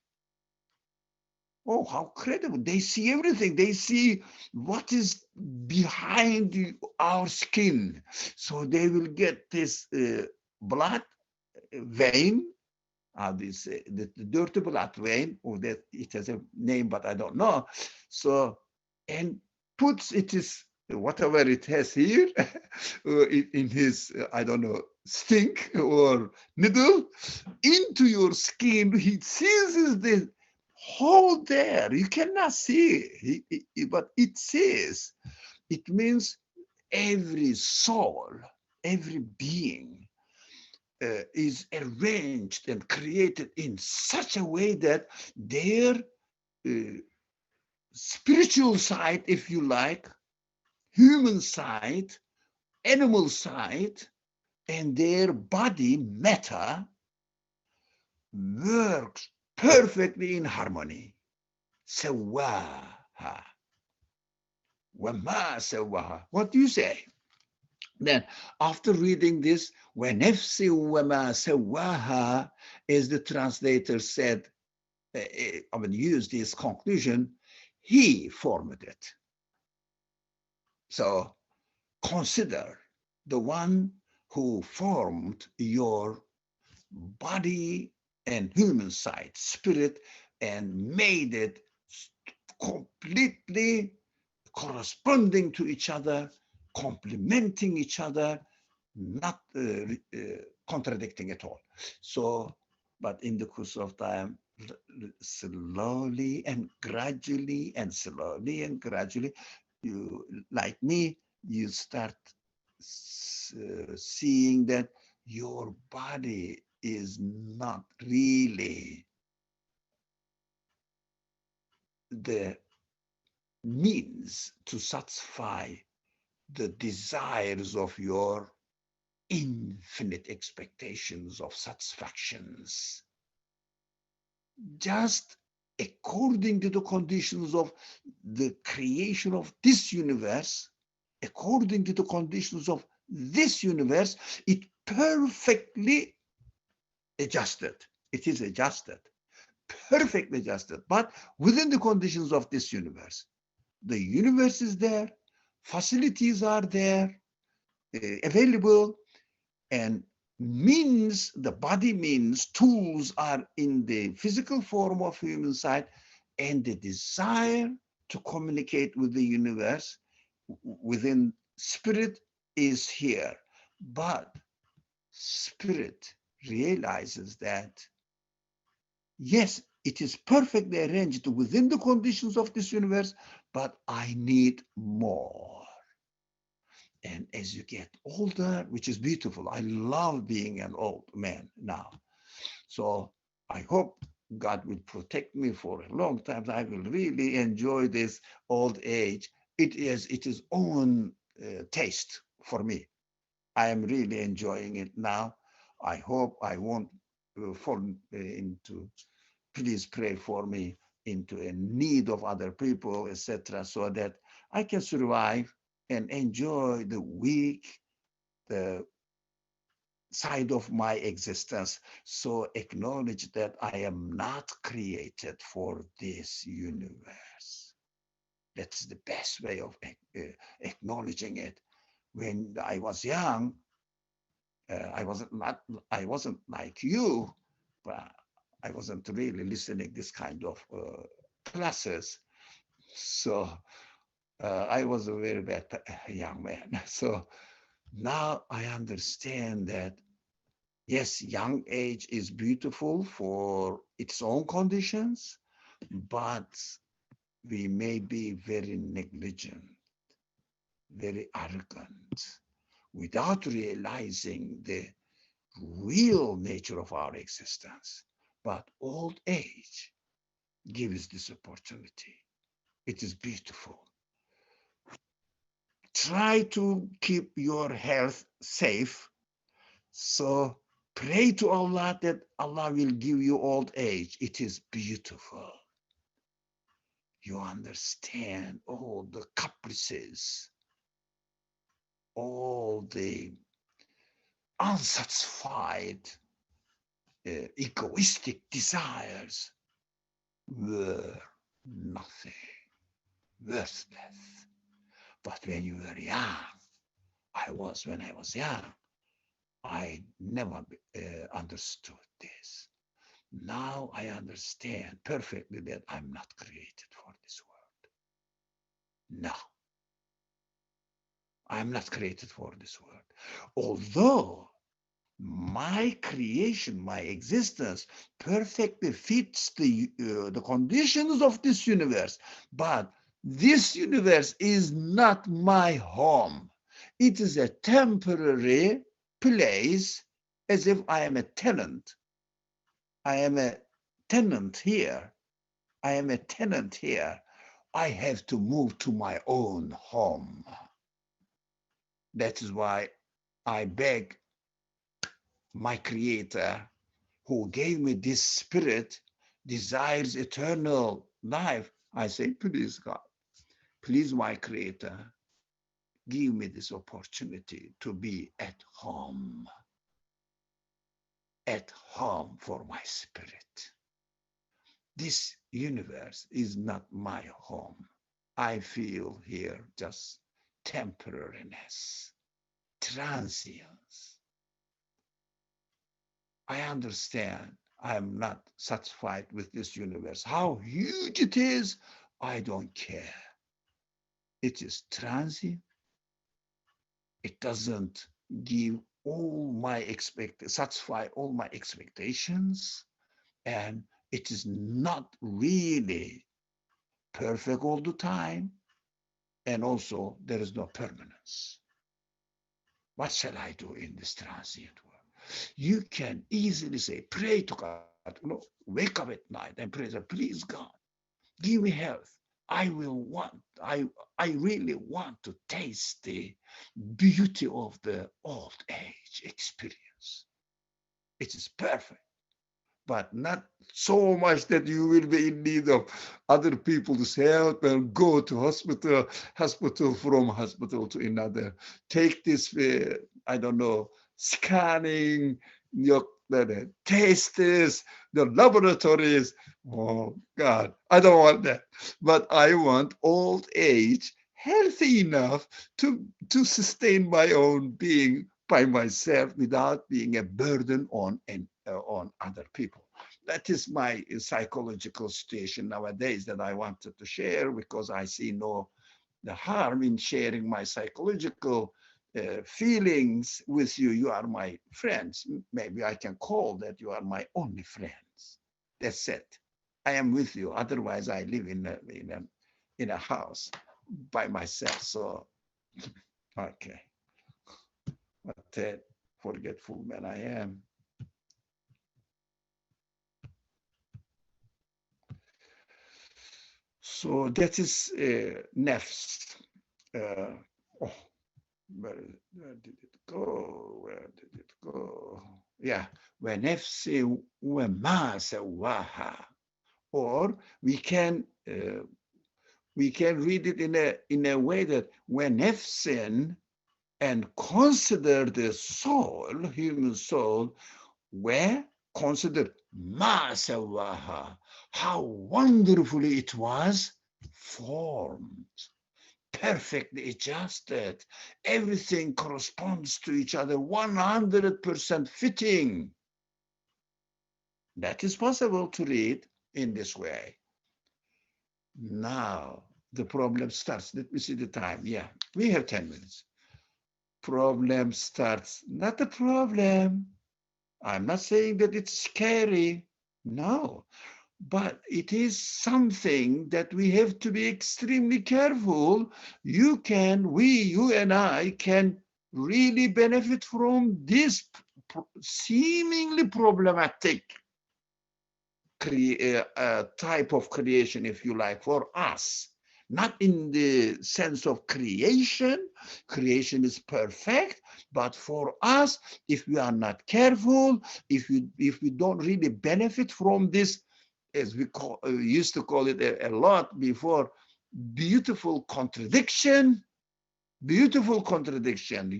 Oh, how credible. They see everything. They see what is behind our skin. So they will get this blood vein, the dirty blood vein, or that it has a name, but I don't know. So, and puts it is whatever it has here in his, I don't know, stink or needle into your skin. He seizes the hole there. You cannot see, but it says, it means every soul, every being is arranged and created in such a way that their uh, spiritual side, if you like, human side, animal side, and their body matter works perfectly in harmony. Sawaha. Wama sawaha. What do you say? Then, after reading this, وَنَفْسِ وَمَا سَوَّاهَا, as the translator said, I mean, used his conclusion, he formed it. So consider the one who formed your body and human side, spirit, and made it completely corresponding to each other, complementing each other, not contradicting at all. So, but in the course of time, slowly and gradually, you, like me, you start seeing that your body is not really the means to satisfy the desires of your infinite expectations of satisfactions. Just according to the conditions of the creation of this universe, according to the conditions of this universe, it perfectly adjusted. It is adjusted, perfectly adjusted, but within the conditions of this universe. The universe is there, facilities are there, available, and means, the body means, tools are in the physical form of human side, and the desire to communicate with the universe within spirit is here. But spirit realizes that, yes, it is perfectly arranged within the conditions of this universe, but I need more. And as you get older, which is beautiful, I love being an old man now. So I hope God will protect me for a long time. I will really enjoy this old age. It is its own taste for me. I am really enjoying it now. I hope I won't fall into, please pray for me, into a need of other people, etc., so that I can survive and enjoy the weak, the side of my existence. So acknowledge that I am not created for this universe. That's the best way of acknowledging it. When I was young, I wasn't like you, but I wasn't really listening this kind of classes. So I was a very bad young man. So now I understand that, yes, young age is beautiful for its own conditions, but we may be very negligent, very arrogant, without realizing the real nature of our existence. But old age gives this opportunity. It is beautiful. try to keep your health safe. So pray to Allah that Allah will give you old age. It is beautiful. You understand all the caprices, all the unsatisfied, egoistic desires were nothing, worthless. But when you were young, when I was young, I never understood this. Now I understand perfectly that I'm not created for this world. No, I'm not created for this world. Although my creation, my existence perfectly fits the conditions of this universe, but this universe is not my home. It is a temporary place, as if I am a tenant. I am a tenant here. I am a tenant here. I have to move to my own home. That is why I beg my creator, who gave me this spirit, desires eternal life. I say, please, God, please, my creator, give me this opportunity to be at home for my spirit. This universe is not my home. I feel here just temporariness, transience. I understand I am not satisfied with this universe. How huge it is, I don't care. It is transient. It doesn't give satisfy all my expectations, and it is not really perfect all the time, and also there is no permanence. What shall I do in this transient world? You can easily say, pray to God, wake up at night and pray, please God, give me health. I really want to taste the beauty of the old age experience. It is perfect, but not so much that you will be in need of other people's help and go to hospital from hospital to another. Take this, I don't know, scanning, your taste this, the laboratories. Oh God, I don't want that. But I want old age healthy enough to sustain my own being by myself without being a burden on other people. That is my psychological situation nowadays that I wanted to share, because I see no the harm in sharing my psychological feelings with you. You are my friends. Maybe I can call that you are my only friends. That's it. I am with you. Otherwise, I live in a house by myself. So, okay. What a forgetful man I am. So that is nafs. Oh, where did it go? Where did it go? Yeah, ونفس وما سواها. Or we can read it in a way that ونفس, and consider the soul, human soul, where consider ما سواها, how wonderfully it was formed, perfectly adjusted. Everything corresponds to each other, 100% fitting. That is possible to read in this way. Now, the problem starts. Let me see the time. Yeah, we have 10 minutes. Problem starts. Not a problem. I'm not saying that it's scary. No, but it is something that we have to be extremely careful. You and I can really benefit from this seemingly problematic type of creation, if you like, for us. not in the sense of creation. Creation is perfect, but for us, if we are not careful, if we don't really benefit from this, as we used to call it a lot before, beautiful contradiction, useful contradiction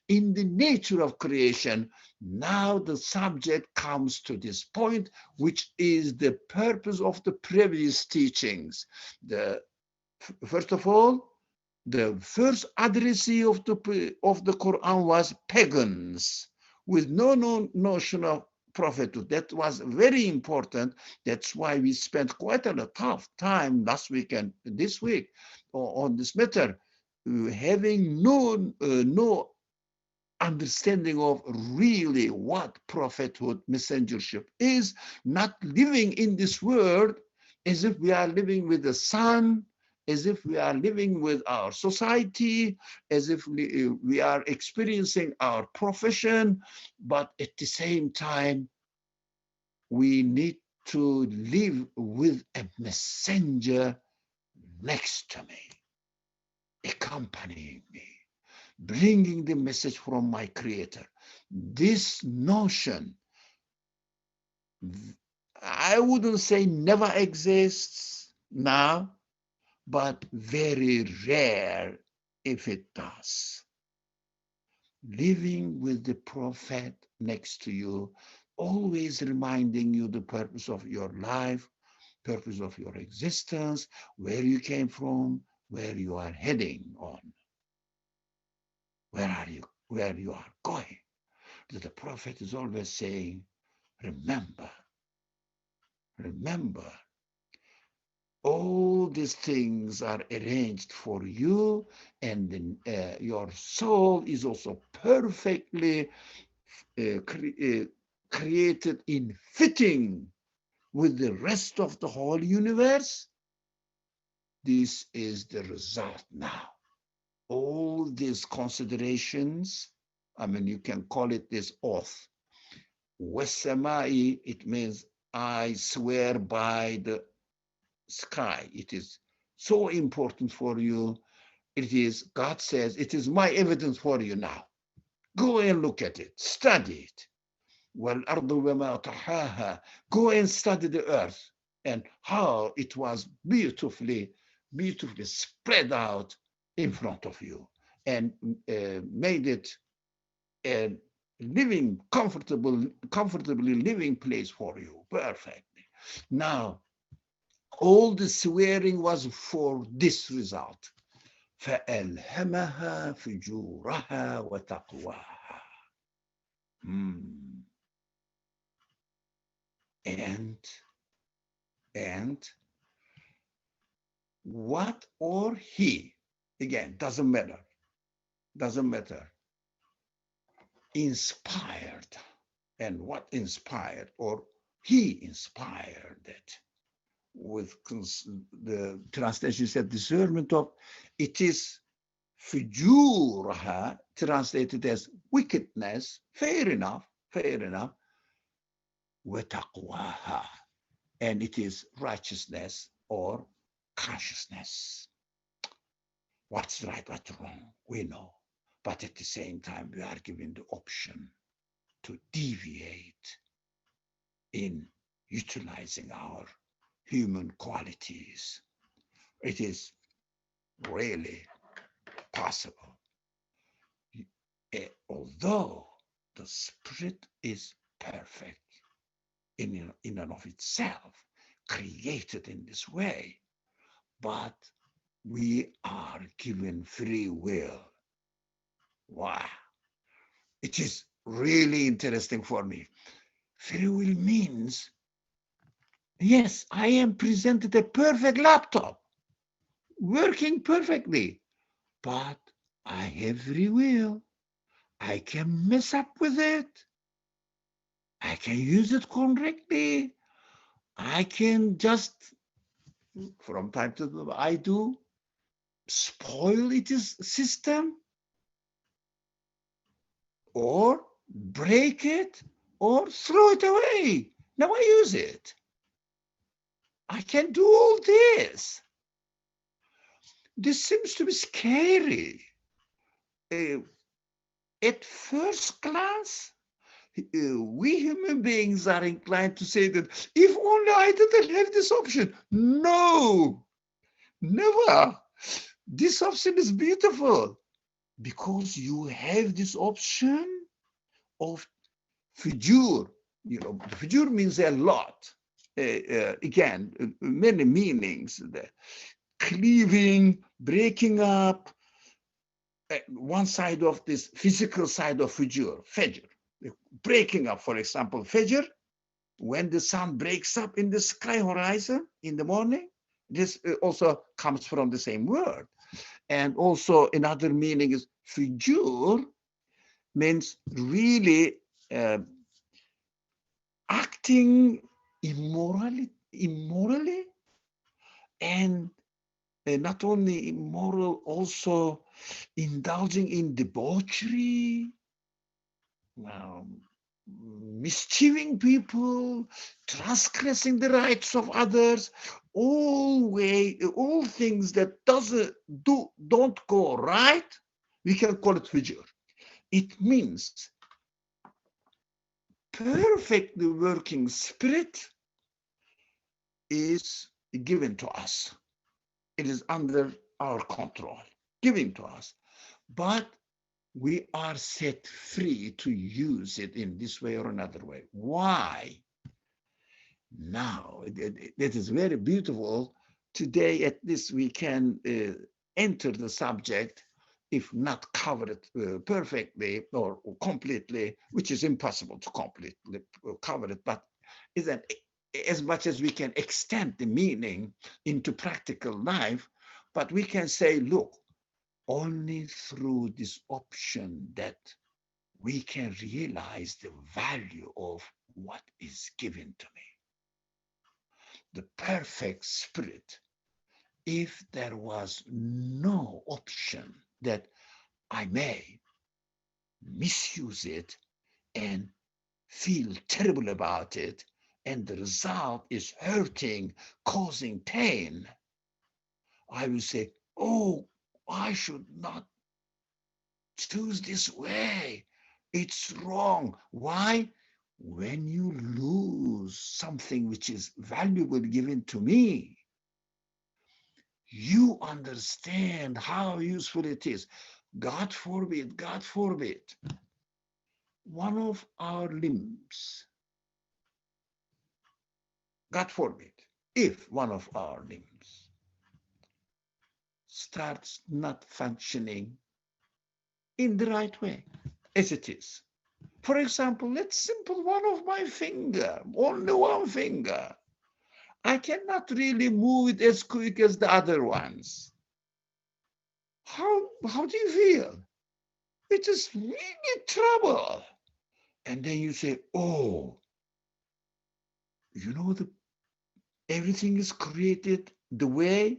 in the nature of creation. Now the subject comes to this point, which is the purpose of the previous teachings. First of all, the first addressee of the Quran was pagans with no notion of prophethood. That was very important. That's why we spent quite a tough time last week and this week on this matter, having no understanding of really what prophethood, messengership is, not living in this world as if we are living with the sun, as if we are living with our society, as if we are experiencing our profession, but at the same time, we need to live with a messenger next to me, accompanying me, bringing the message from my creator. This notion, I wouldn't say never exists now, but very rare if it does. Living with the prophet next to you, always reminding you the purpose of your life, purpose of your existence, where you came from, where you are heading on. Where you are going. The prophet is always saying, remember, all these things are arranged for you, and your soul is also perfectly created in fitting with the rest of the whole universe. This is the result now. All these considerations, I mean, you can call it this oath. Wasamai, it means I swear by the sky. It is so important for you. It is, God says, it is my evidence for you now. Go and look at it, study it. وَالْأَرْضُ وَمَا طَحَاهَا. Go and study the earth and how it was beautifully spread out in front of you and made it a comfortably living place for you perfectly. Now, all the swearing was for this result. فَأَلْهَمَهَا فُجُورَهَا وَتَقْوَاهَا. And what or he, again, doesn't matter, inspired, and what inspired, or he inspired it. With the translation said discernment of, it is fujuraha, translated as wickedness, fair enough, وَتَقْوَاهَا, and it is righteousness or consciousness. What's right, what's wrong, we know. But at the same time, we are given the option to deviate in utilizing our human qualities. It is really possible. Although the spirit is perfect in and of itself, created in this way, but we are given free will. Wow. It is really interesting for me. Free will means, yes, I am presented a perfect laptop, working perfectly, but I have free will. I can mess up with it. I can use it correctly. I can just, from time to time, I do spoil its system, or break it, or throw it away. Now I use it. I can do all this. This seems to be scary. At first glance, we human beings are inclined to say that if only I didn't have this option. No, never. This option is beautiful because you have this option of fujur. You know, fujur means a lot. Again, many meanings. The cleaving, breaking up, one side of this physical side of fajr, breaking up, for example, fajr, when the sun breaks up in the sky horizon in the morning, this also comes from the same word. And also another meaning is fujur means really acting immorally, and not only immoral, also indulging in debauchery, mischieving people, transgressing the rights of others, all things that don't go right, we can call it fujur. It means perfectly working spirit is given to us. It is under our control, given to us. But we are set free to use it in this way or another way. Why? Now, that is very beautiful. Today, at least, we can enter the subject, if not cover it perfectly or completely, which is impossible to completely cover it, but is that as much as we can extend the meaning into practical life, but we can say, look, only through this option that we can realize the value of what is given to me. The perfect spirit. If there was no option that I may misuse it and feel terrible about it, and the result is hurting, causing pain, I will say, oh, I should not choose this way. It's wrong. Why? When you lose something which is valuable given to me, you understand how useful it is. God forbid, one of our limbs, God forbid, if one of our limbs starts not functioning in the right way, as it is. For example, let's simple one of my finger, only one finger. I cannot really move it as quick as the other ones. How do you feel? It is really trouble. And then you say, oh, everything is created the way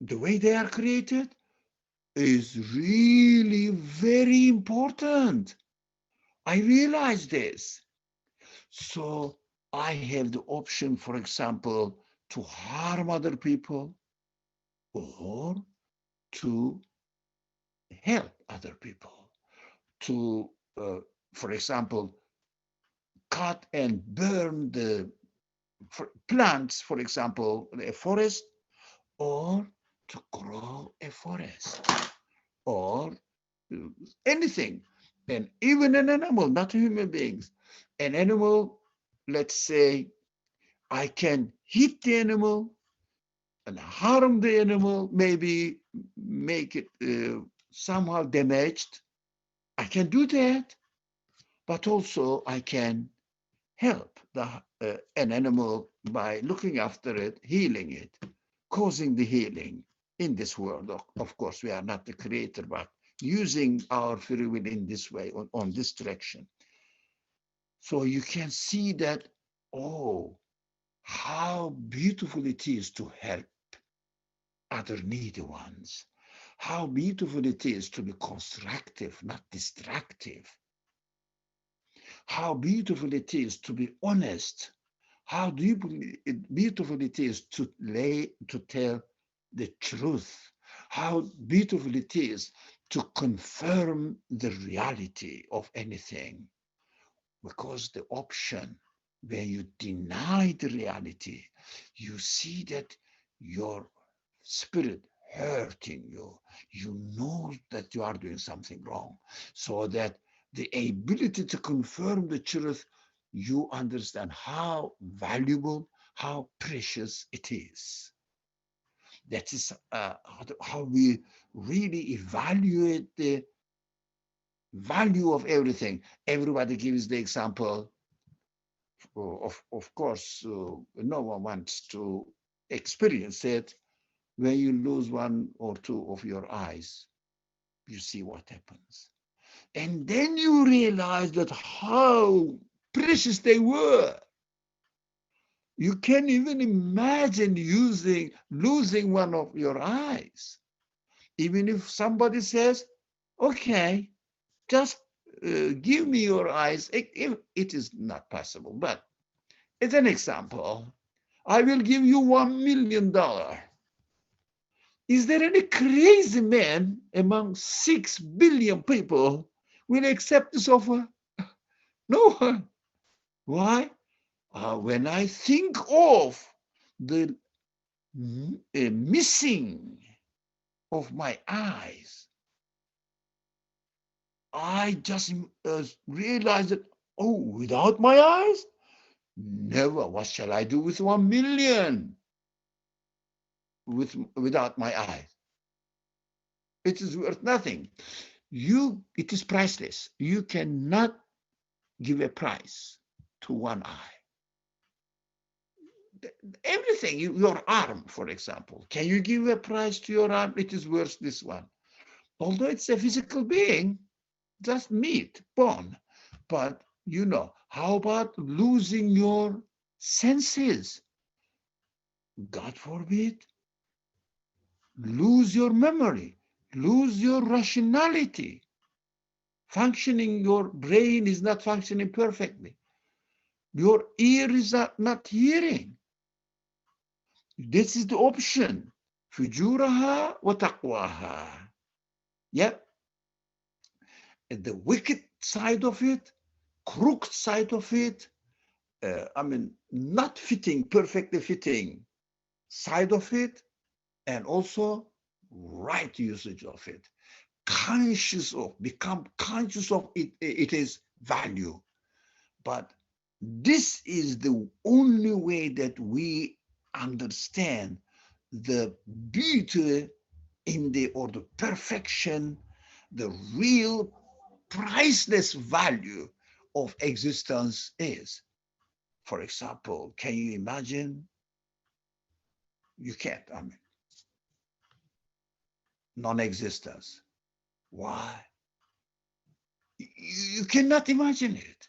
they are created is really very important. I realize this. So I have the option, for example, to harm other people or to help other people, to, for example, cut and burn the plants, for example, a forest, or to grow a forest, or anything. And even an animal, not human beings. An animal, let's say, I can hit the animal and harm the animal, maybe make it somehow damaged. I can do that, but also I can help an animal by looking after it, healing it, causing the healing in this world. Of course, we are not the creator, but using our free will in this way, on this direction. So you can see that, oh, how beautiful it is to help other needy ones. How beautiful it is to be constructive, not destructive. How beautiful it is to be honest. How beautiful it is to tell the truth, how beautiful it is to confirm the reality of anything. Because the option where you deny the reality, you see that your spirit hurting you. You know that you are doing something wrong. So that the ability to confirm the truth, you understand how valuable, how precious it is. That is how we really evaluate the value of everything. Everybody gives the example. Of course, no one wants to experience it. When you lose one or two of your eyes, you see what happens. And then you realize that how precious they were. You can't even imagine losing one of your eyes. Even if somebody says, okay, just give me your eyes, it is not possible. But as an example, I will give you $1 million. Is there any crazy man among 6 billion people will accept this offer? No one. Why? When I think of the missing of my eyes, I just realized that, oh, without my eyes, never. What shall I do with 1 million without my eyes? It is worth nothing. It is priceless. You cannot give a price to one eye. Everything, your arm, for example, can you give a price to your arm? It is worth this one. Although it's a physical being, just meat, bone. But how about losing your senses? God forbid. Lose your memory, lose your rationality. Your brain is not functioning perfectly. Your ear is not hearing. This is the option. Fujuraha wa taqwaha. Yeah. And the wicked side of it, crooked side of it, not perfectly fitting side of it, and also right usage of it. Become conscious of its value. But this is the only way that we understand the beauty or the perfection, the real priceless value of existence is. For example, can you imagine? You can't, non-existence. Why? You cannot imagine it.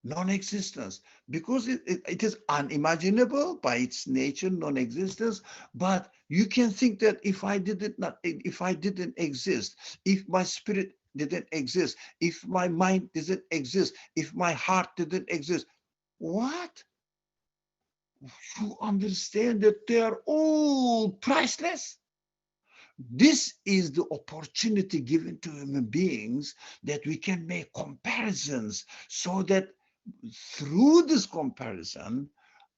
Non-existence, because it is unimaginable by its nature, non-existence. But you can think that if I didn't exist, if my spirit didn't exist, if my mind didn't exist, if my heart didn't exist, what? You understand that they are all priceless. This is the opportunity given to human beings, that we can make comparisons, so that through this comparison,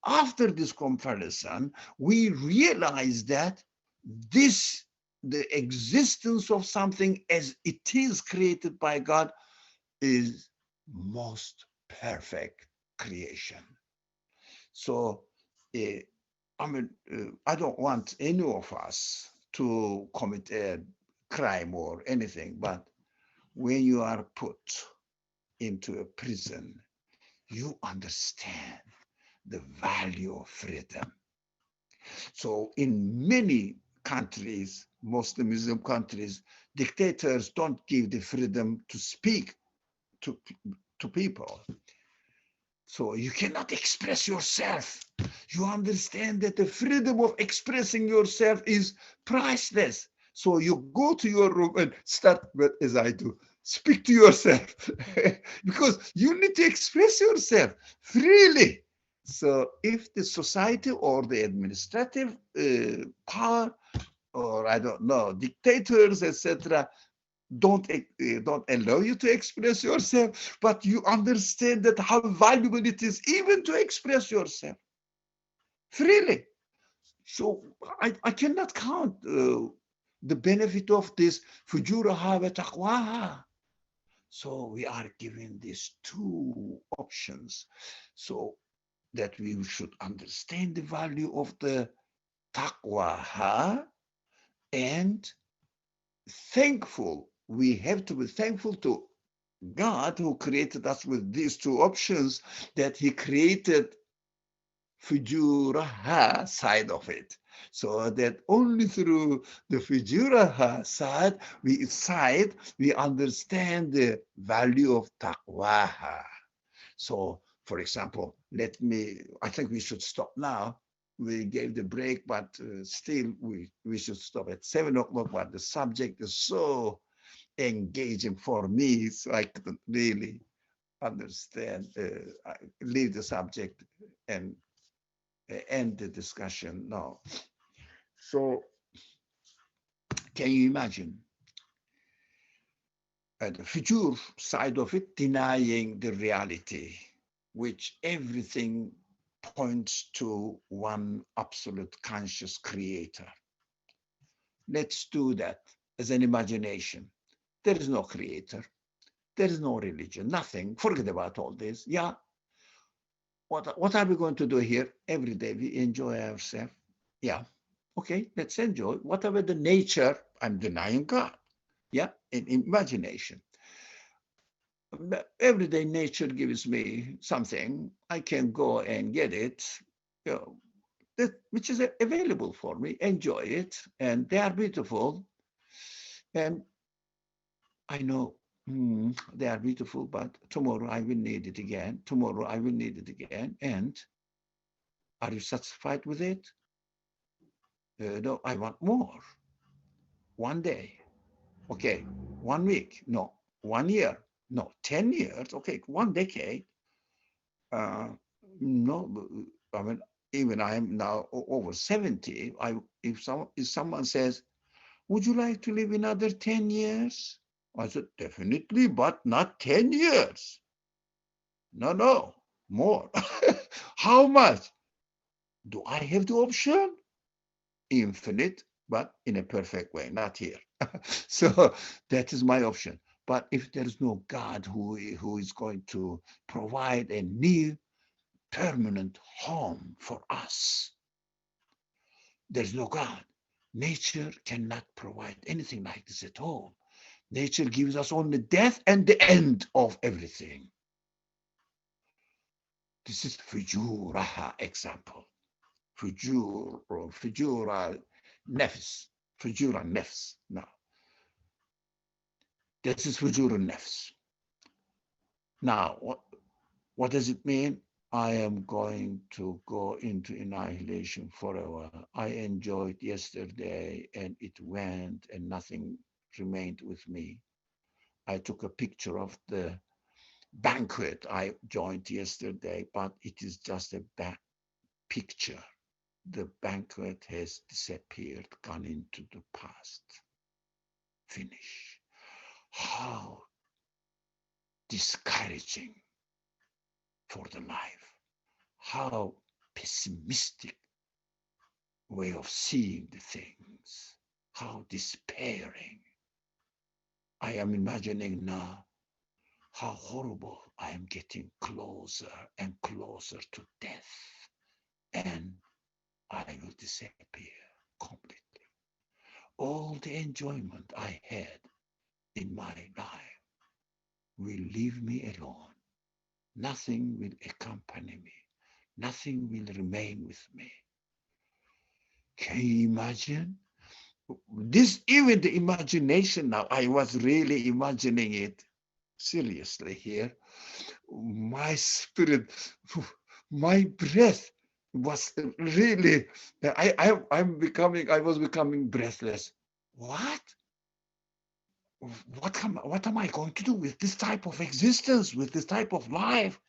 after this comparison, we realize that the existence of something as it is created by God, is most perfect creation. So, I don't want any of us to commit a crime or anything, but when you are put into a prison, you understand the value of freedom. So in many countries, Muslim countries, dictators don't give the freedom to speak to people. So you cannot express yourself. You understand that the freedom of expressing yourself is priceless. So you go to your room and start, as I do, speak to yourself, because you need to express yourself freely. So if the society or the administrative power or I don't know, dictators, etc., don't allow you to express yourself, but you understand that how valuable it is even to express yourself freely. So I cannot count the benefit of this fujuraha wa taqwaha. So we are given these two options, so that we should understand the value of the taqwaha and thankful. We have to be thankful to God who created us with these two options, that he created fujuraha side of it. So that only through the fujuraha side, we understand the value of taqwaha. So, for example, I think we should stop now. We gave the break, but still we should stop at 7 o'clock, but the subject is so engaging for me, so I couldn't really understand, leave the subject and end the discussion now. So can you imagine the future side of it, denying the reality, which everything points to one absolute conscious creator. Let's do that as an imagination. There is no creator. There is no religion, nothing. Forget about all this. Yeah. What are we going to do here? Every day we enjoy ourselves. Yeah. Okay, let's enjoy. Whatever the nature, I'm denying God. Yeah, in imagination. Everyday nature gives me something. I can go and get it, you know, which is available for me. Enjoy it, and they are beautiful. And I know they are beautiful, but tomorrow I will need it again. Tomorrow I will need it again. And are you satisfied with it? No, I want more. One day, okay. 1 week, no. 1 year, no. 10 years, okay. 1 decade. No, I mean, even I am now over 70. If someone says, would you like to live another 10 years? I said, definitely, but not 10 years. No, more. How much? Do I have the option? Infinite, but in a perfect way, not here. So that is my option. But if there is no God who is going to provide a new permanent home for us, there's no God. Nature cannot provide anything like this at all. Nature gives us only death and the end of everything. This is fujuraha example. Fujura nefs. Fujura nefs. Now, this is fujura nefs. Now, what does it mean? I am going to go into annihilation forever. I enjoyed yesterday and it went and nothing remained with me. I took a picture of the banquet I joined yesterday, but it is just a picture. The banquet has disappeared, gone into the past. Finish. How discouraging for the life. How pessimistic way of seeing the things. How despairing. I am imagining now how horrible I am getting closer and closer to death. And I will disappear completely. All the enjoyment I had in my life will leave me alone. Nothing will accompany me. Nothing will remain with me. Can you imagine? This, even the imagination now, I was really imagining it seriously here. My spirit, my breath was really, I was becoming breathless. What am I going to do with this type of existence, with this type of life?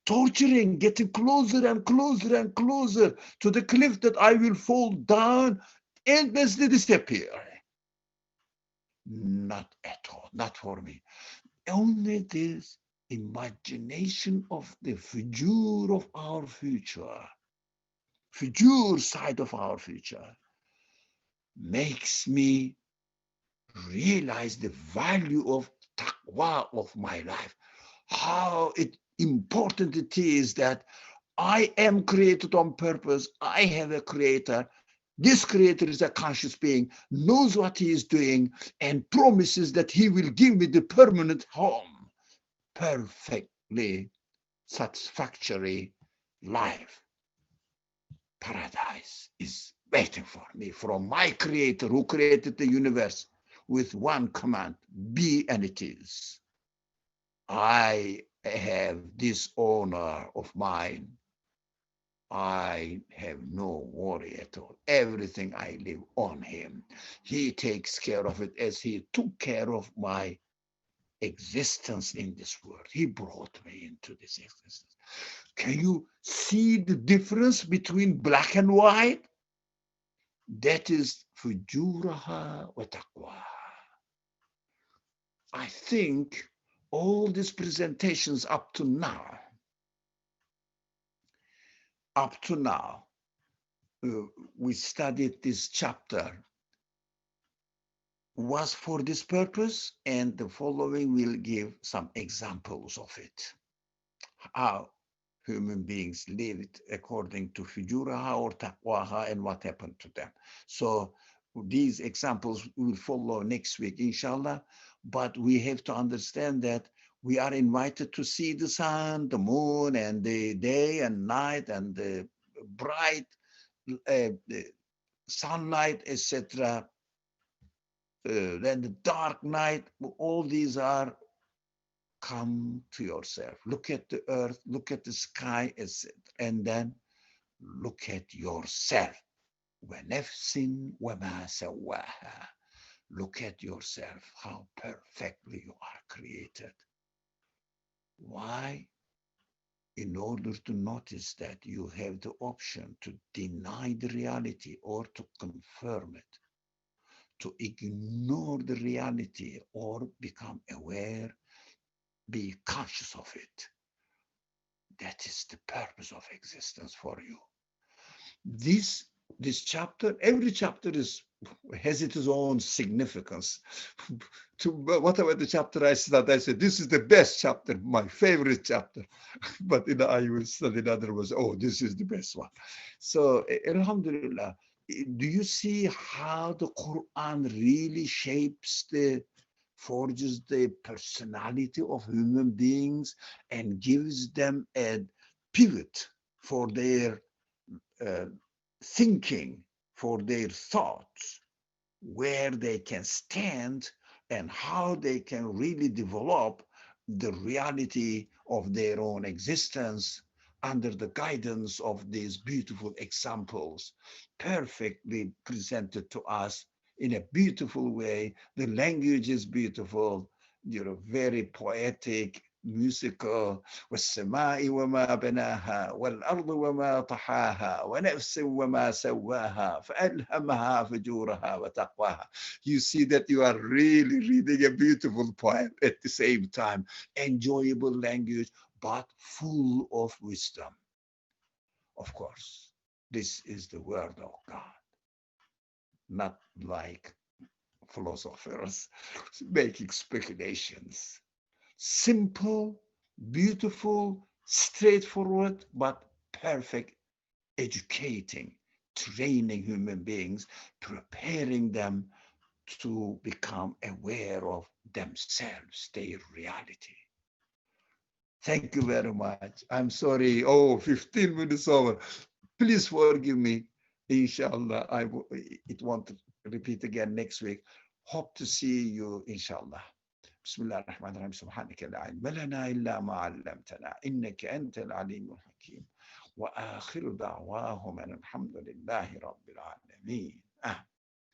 Torturing, getting closer and closer and closer to the cliff that I will fall down endlessly disappear. Not at all, not for me. Only this imagination of the future of our future side of our future, makes me realize the value of taqwa of my life. How important it is that I am created on purpose. I have a creator. This creator is a conscious being, knows what he is doing, and promises that he will give me the permanent home, perfectly satisfactory life. Paradise is waiting for me from my creator who created the universe with one command: be, and it is. I have this honor of mine. I have no worry at all. Everything I live on him. He takes care of it as he took care of my existence in this world. He brought me into this existence. Can you see the difference between black and white? That is fujuraha wa taqwa. I think all these presentations up to now, up to now, we studied this chapter, was for this purpose, and the following will give some examples of it. How human beings lived according to fujuraha or taqwaha and what happened to them. So these examples will follow next week, inshallah. But we have to understand that we are invited to see the sun, the moon, and the day and night, and the bright the sunlight, etc. Then the dark night. All these are, come to yourself. Look at the earth, look at the sky, etc. And then look at yourself. وَنَفْسٍ وَمَا سَوَّاهَا. Look at yourself, how perfectly you are created. Why? In order to notice that you have the option to deny the reality or to confirm it, to ignore the reality or become aware, be conscious of it. That is the purpose of existence for you. This chapter, every chapter has its own significance. To whatever the chapter I studied, I said, this is the best chapter, my favorite chapter. But I will study another was, oh, this is the best one. So, alhamdulillah, do you see how the Quran really forges the personality of human beings and gives them a pivot for their thinking, for their thoughts, where they can stand and how they can really develop the reality of their own existence under the guidance of these beautiful examples, perfectly presented to us in a beautiful way. The language is beautiful, very poetic, musical. والسماء وما بناها والأرض وما طحاها ونفس وما سواها فألهمها فجورها وتقواها. You see that you are really reading a beautiful poem at the same time. Enjoyable language, but full of wisdom. Of course, this is the word of God, not like philosophers making speculations. Simple, beautiful, straightforward, but perfect, educating, training human beings, preparing them to become aware of themselves, their reality. Thank you very much. I'm sorry. Oh, 15 minutes over. Please forgive me. Inshallah, it won't repeat again next week. Hope to see you, inshallah. بسم الله الرحمن الرحيم سبحانك لا علم لنا إلا ما علمتنا إنك أنت العليم الحكيم وآخر دعواهم أن الحمد لله رب العالمين.